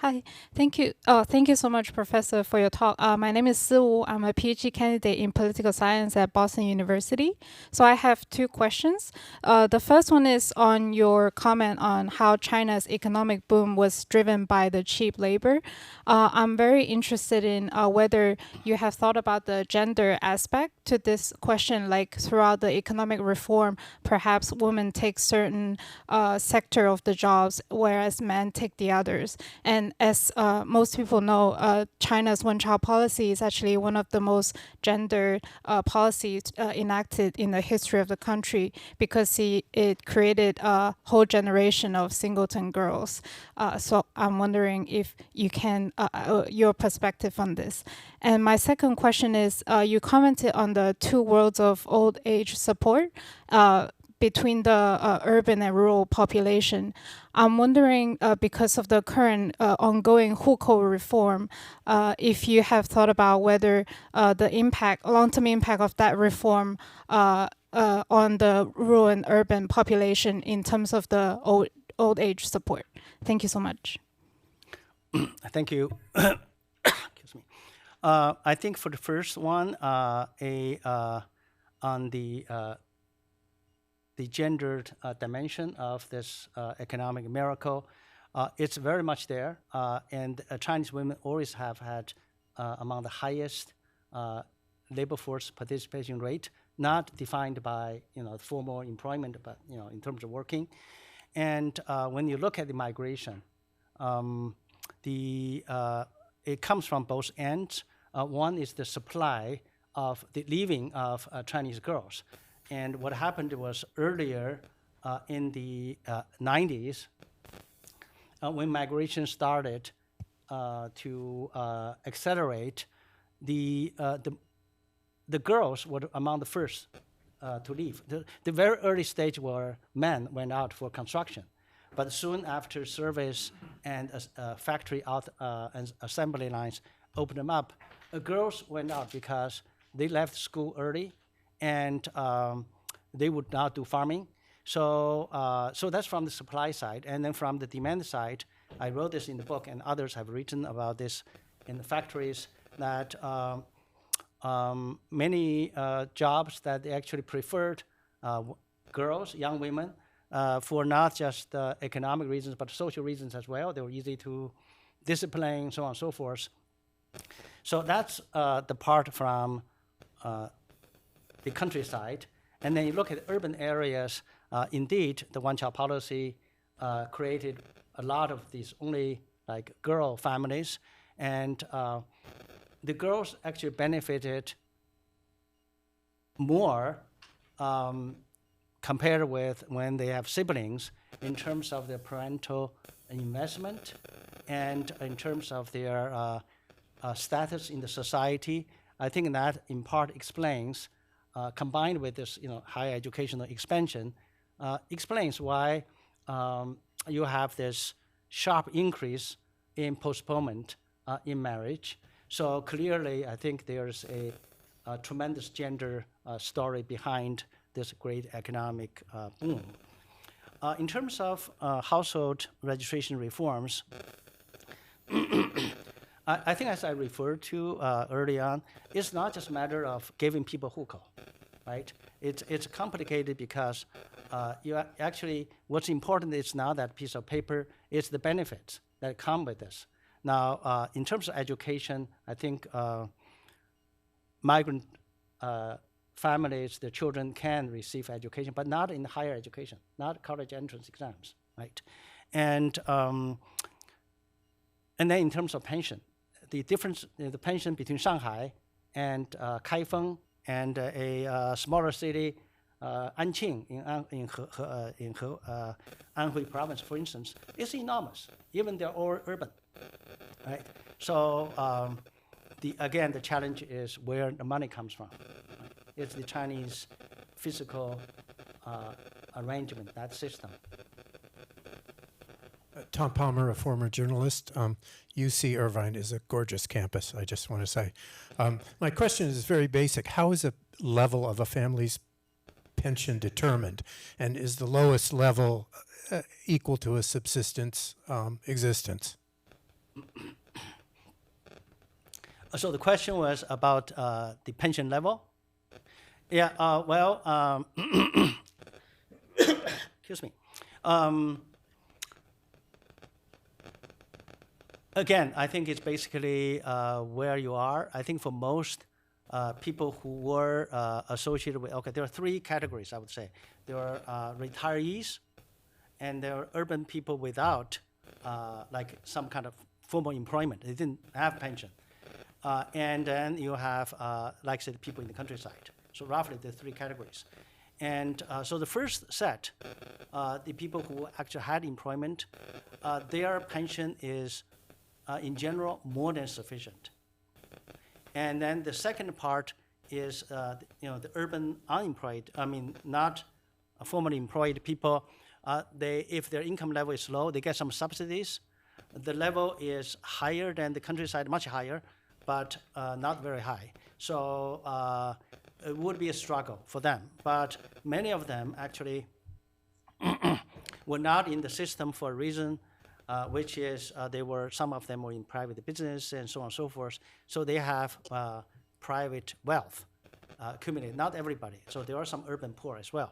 Hi, thank you. Thank you so much, Professor, for your talk. My name is Siwu. I'm a PhD candidate in political science at Boston University. So I have two questions. The first one is on your comment on how China's economic boom was driven by the cheap labor. I'm very interested in whether you have thought about the gender aspect to this question, like throughout the economic reform, perhaps women take certain sector of the jobs, whereas men take the others. And as most people know, China's one-child policy is actually one of the most gendered policies enacted in the history of the country because it created a whole generation of singleton girls. So I'm wondering if you can, your perspective on this. And my second question is, you commented on the two worlds of old age support between the urban and rural population. I'm wondering, because of the current ongoing hukou reform, if you have thought about whether the impact, long-term impact of that reform on the rural and urban population in terms of the old age support. Thank you so much. Thank you. Excuse me. I think for the first one, on the gendered dimension of this economic miracle, it's very much there. And Chinese women always have had among the highest labor force participation rate, not defined by formal employment, but in terms of working. And when you look at the migration, it comes from both ends. One is the supply of the leaving of Chinese girls. And what happened was earlier in the 90s, when migration started to accelerate, the girls were among the first to leave. The very early stage where men went out for construction. But soon after service and factory out and assembly lines opened them up, girls went out because they left school early and they would not do farming. So that's from the supply side. And then from the demand side, I wrote this in the book, and others have written about this in the factories, that many jobs that they actually preferred girls, young women, for not just economic reasons, but social reasons as well. They were easy to discipline, so on and so forth. So that's the part from the countryside. And then you look at urban areas, indeed, the one-child policy created a lot of these only like girl families. And the girls actually benefited more compared with when they have siblings in terms of their parental investment and in terms of their status in the society. I think that in part explains, combined with this higher educational expansion, explains why you have this sharp increase in postponement in marriage. So clearly, I think there's a tremendous gender story behind this great economic boom. In terms of household registration reforms, I think, as I referred to early on, it's not just a matter of giving people hukou, right? It's complicated because what's important is not that piece of paper, it's the benefits that come with this. Now, in terms of education, I think migrant families, their children can receive education, but not in higher education, not college entrance exams, right? And then in terms of pension, the difference in the pension between Shanghai and Kaifeng and a smaller city, Anqing in Anhui province, for instance, is enormous, even they're all urban, right? So again, the challenge is where the money comes from. Right? It's the Chinese fiscal arrangement, that system. Tom Palmer, a former journalist. UC Irvine is a gorgeous campus, I just want to say. My question is very basic. How is the level of a family's pension determined? And is the lowest level equal to a subsistence existence? So the question was about the pension level? Yeah, well, excuse me. Again, I think it's basically where you are. I think for most people who were associated with, okay, there are three categories, I would say. There are retirees, and there are urban people without like some kind of formal employment. They didn't have pension. And then you have, like I said, people in the countryside. So roughly the three categories. And so the first set, the people who actually had employment, their pension is, in general, more than sufficient. And then the second part is, the urban unemployed, not formally employed people. If their income level is low, they get some subsidies. The level is higher than the countryside, much higher, but not very high. So it would be a struggle for them. But many of them actually were not in the system for a reason, which is some of them were in private business and so on and so forth. So they have private wealth accumulated, not everybody. So there are some urban poor as well.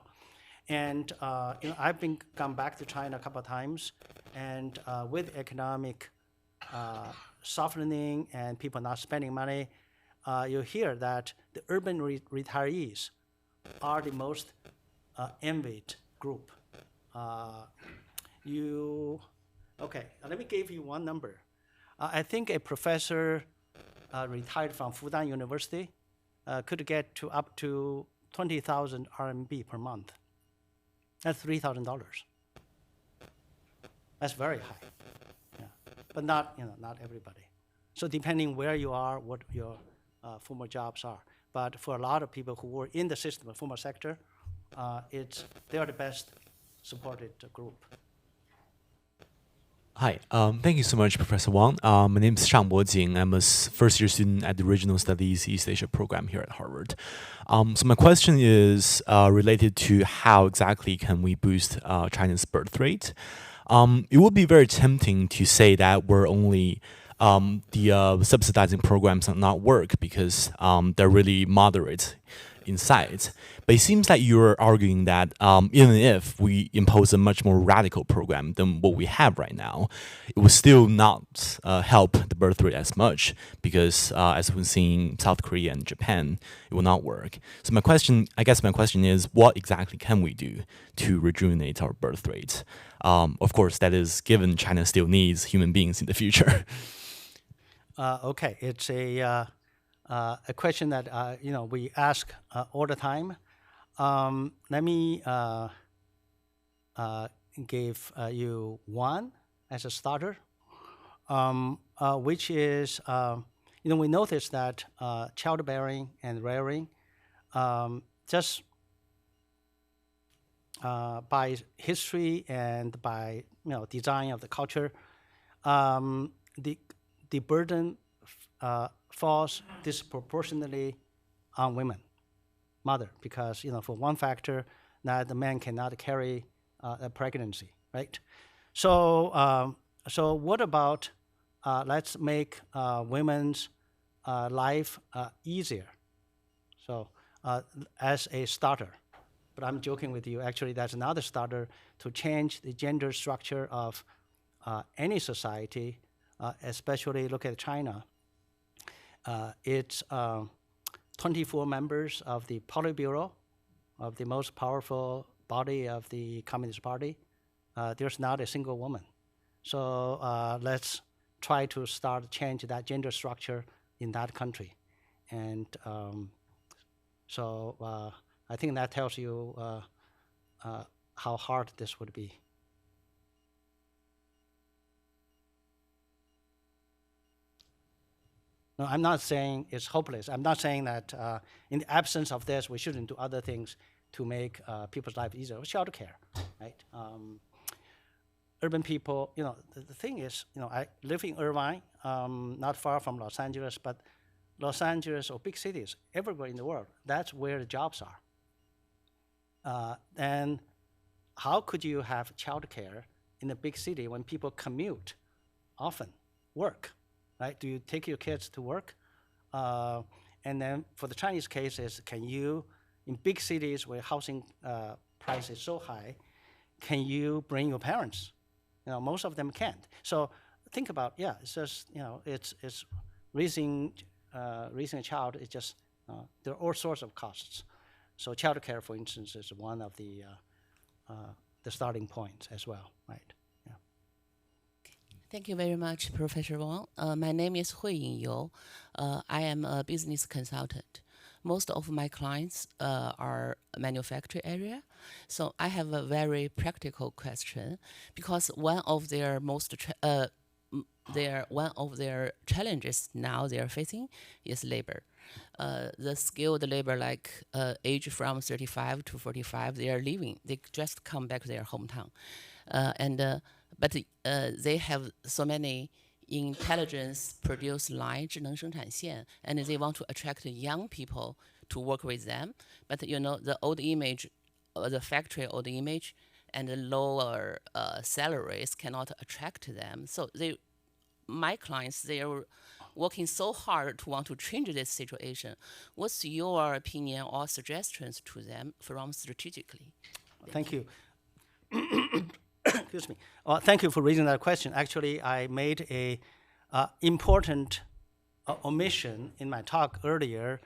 And I've come back to China a couple of times, and with economic softening and people not spending money, you hear that the urban retirees are the most envied group. Okay, let me give you one number. I think a professor retired from Fudan University could get to up to 20,000 RMB per month. That's $3,000. That's very high, yeah. But not everybody. So depending where you are, what your former jobs are. But for a lot of people who were in the system, the formal sector, they are the best supported group. Hi, thank you so much, Professor Wang. My name is Xiang. I'm a first-year student at the Regional Studies East Asia program here at Harvard. So my question is related to how exactly can we boost China's birth rate. It would be very tempting to say that we're only the subsidizing programs do not work because they're really moderate in size. But it seems like you're arguing that even if we impose a much more radical program than what we have right now, it will still not help the birth rate as much because as we've seen in South Korea and Japan, it will not work. So my question is, what exactly can we do to rejuvenate our birth rate? Of course, that is given China still needs human beings in the future. Okay, it's a question that we ask all the time. Let me give you one as a starter, which is we noticed that childbearing and rearing, just by history and by design of the culture, the burden falls disproportionately on women, mother, because for one factor that the man cannot carry a pregnancy, right? So so what about let's make women's life easier? So as a starter, but I'm joking with you. Actually, that's another starter to change the gender structure of any society. Especially look at China. It's 24 members of the Politburo, of the most powerful body of the Communist Party. There's not a single woman. So let's try to start change that gender structure in that country. And so I think that tells you how hard this would be. No, I'm not saying it's hopeless. I'm not saying that in the absence of this, we shouldn't do other things to make people's life easier. Child care, right? urban people, the thing is, I live in Irvine, not far from Los Angeles, but Los Angeles or big cities, everywhere in the world, that's where the jobs are. And how could you have childcare in a big city when people commute often, work, right? Do you take your kids to work? And then for the Chinese cases, can you, in big cities where housing price is so high, can you bring your parents? Most of them can't. So think about, it's just, it's raising a child. It's just, there are all sorts of costs. So childcare, for instance, is one of the starting points as well, right? Yeah. Thank you very much, Professor Wang. My name is Huiying You. I am a business consultant. Most of my clients are manufacturing area. So I have a very practical question, because one of their challenges now they are facing is labor. The skilled labor, like age from 35 to 45, they are leaving. They just come back to their hometown, but they have so many intelligence produce line 智能生产线, and they want to attract young people to work with them. But the old image, the factory old image, and the lower salaries cannot attract them. So my clients, they are working so hard to want to change this situation. What's your opinion or suggestions to them from strategically? Thank you. Excuse me. Thank you for raising that question. Actually, I made a important omission in my talk earlier.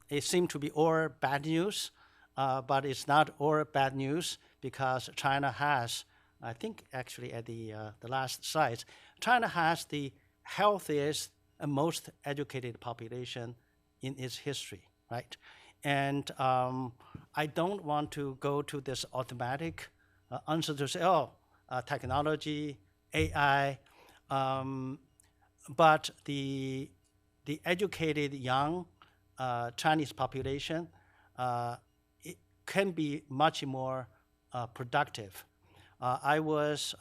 It seemed to be all bad news, but it's not all bad news, because China has, I think actually at the last slide, China has the healthiest and most educated population in its history, right? And I don't want to go to this automatic answer to say, technology, AI, but the educated young Chinese population it can be much more productive. I was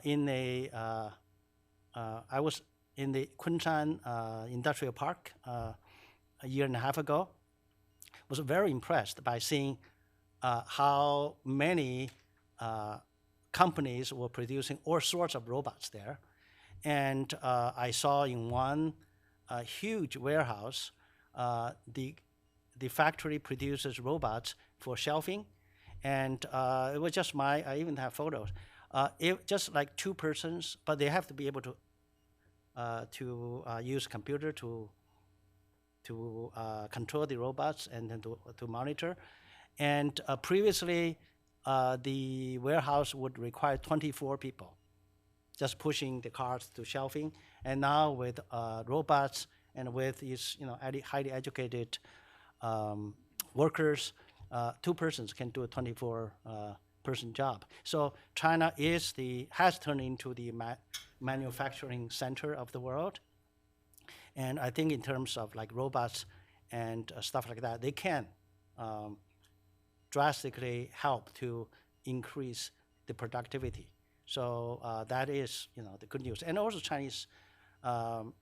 in the Kunshan Industrial Park a year and a half ago. Was very impressed by seeing how many companies were producing all sorts of robots there. And I saw in one huge warehouse, the factory produces robots for shelving. And it was just I even have photos. Just like two persons, but they have to be able to use computer to control the robots and then to monitor. And previously, the warehouse would require 24 people just pushing the cars to shelving. And now with robots and with these highly educated workers, two persons can do a 24-person job. So China has turned into the manufacturing center of the world. And I think in terms of like robots and stuff like that, they can drastically help to increase the productivity. So that is, the good news. And also Chinese, the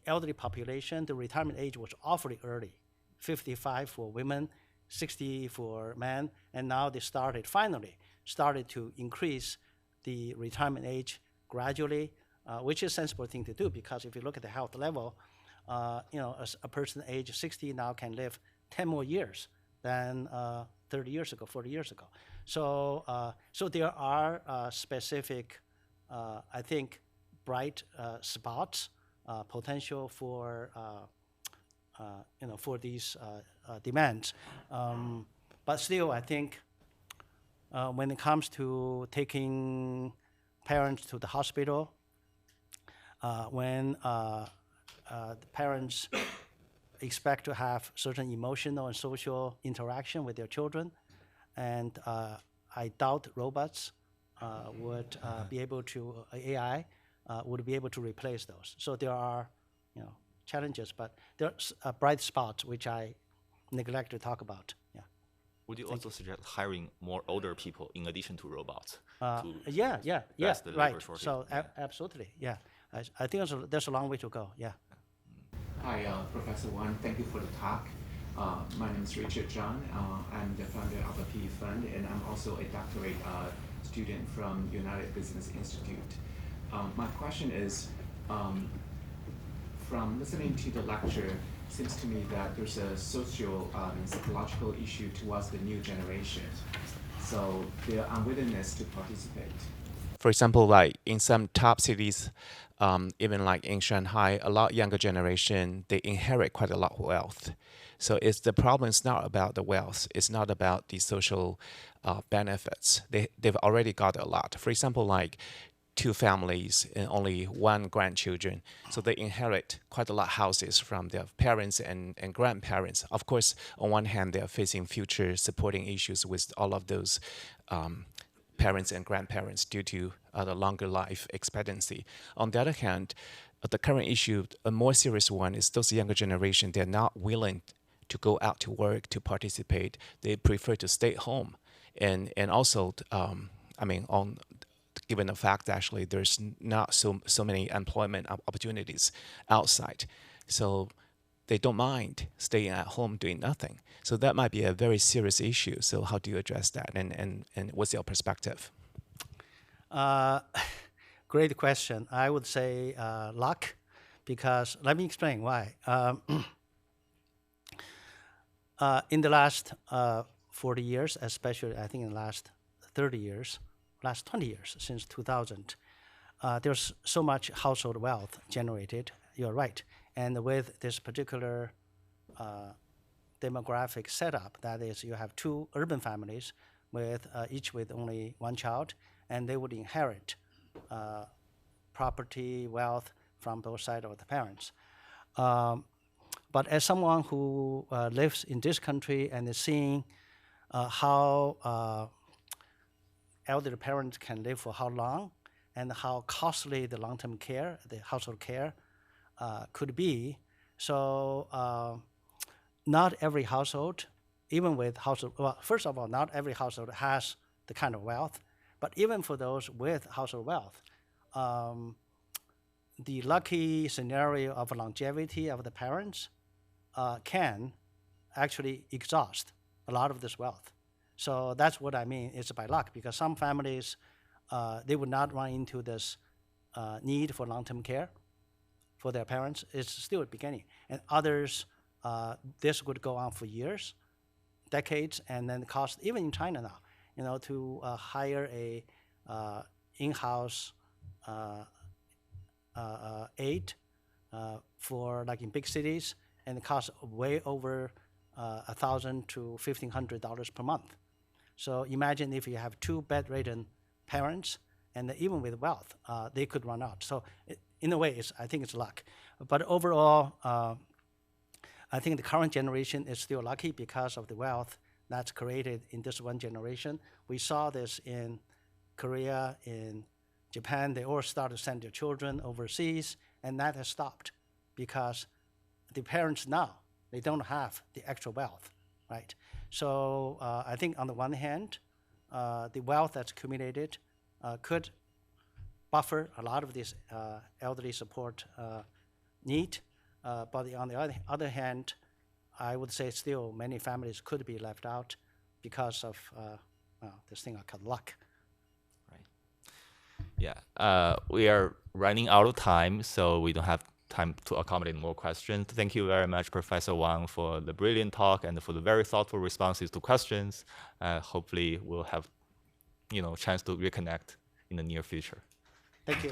elderly population, the retirement age was awfully early, 55 for women, 60 for men, and now they finally started to increase the retirement age gradually, which is a sensible thing to do, because if you look at the health level, a person age 60 now can live 10 more years than 30 years ago, 40 years ago. So there are specific, I think, bright spots, potential for these demands. But still, I think when it comes to taking parents to the hospital, when the parents expect to have certain emotional and social interaction with their children, and I doubt robots would be able to, AI would be able to replace those. So there are, challenges, but there are bright spots which I neglect to talk about. Yeah. Would you also suggest hiring more older people in addition to robots? Yeah, address the labor right. shortage? So absolutely, yeah. I think there's a long way to go, yeah. Hi, Professor Wang. Thank you for the talk. My name is Richard Zhang. I'm the founder of a PE fund, and I'm also a doctorate student from United Business Institute. My question is, from listening to the lecture, it seems to me that there's a social and psychological issue towards the new generation. So their unwillingness to participate. For example, like in some top cities, even like in Shanghai, a lot younger generation, they inherit quite a lot of wealth. So the problem is not about the wealth. It's not about the social benefits. They've already got a lot. For example, like 2 families and only 1 grandchildren. So they inherit quite a lot of houses from their parents and grandparents. Of course, on one hand, they're facing future supporting issues with all of those parents and grandparents due to the longer life expectancy. On the other hand, the current issue, a more serious one, is those younger generation, they're not willing to go out to work, to participate. They prefer to stay home. And also, given the fact actually there's not so many employment opportunities outside. So they don't mind staying at home doing nothing. So that might be a very serious issue. So how do you address that, and what's your perspective? Great question. I would say luck, because let me explain why. In the last 40 years, especially I think in the last 30 years, last 20 years, since 2000, there's so much household wealth generated, you're right. And with this particular demographic setup, that is, you have 2 urban families with each with only 1 child, and they would inherit property, wealth from both sides of the parents. But as someone who lives in this country and is seeing how elderly parents can live for how long and how costly the long-term care, the household care could be. So not every household, even with household, well, first of all, not every household has the kind of wealth, but even for those with household wealth, the lucky scenario of longevity of the parents can actually exhaust a lot of this wealth. So that's what I mean, it's by luck, because some families, they would not run into this need for long-term care for their parents. It's still at the beginning. And others, this would go on for years, decades, and then cost, even in China now, to hire a in-house aide for, like in big cities, and it costs way over $1,000 to $1,500 per month. So imagine if you have 2 bedridden parents, and even with wealth, they could run out. So in a way, I think it's luck. But overall, I think the current generation is still lucky because of the wealth that's created in this one generation. We saw this in Korea, in Japan. They all started to send their children overseas, and that has stopped because the parents now, they don't have the extra wealth, right? So I think on the one hand, the wealth that's accumulated could buffer a lot of this elderly support need. But on the other hand, I would say still many families could be left out because of this thing called luck. Yeah, we are running out of time, so we don't have time to accommodate more questions. Thank you very much, Professor Wang, for the brilliant talk and for the very thoughtful responses to questions. Hopefully, we'll have chance to reconnect in the near future. Thank you.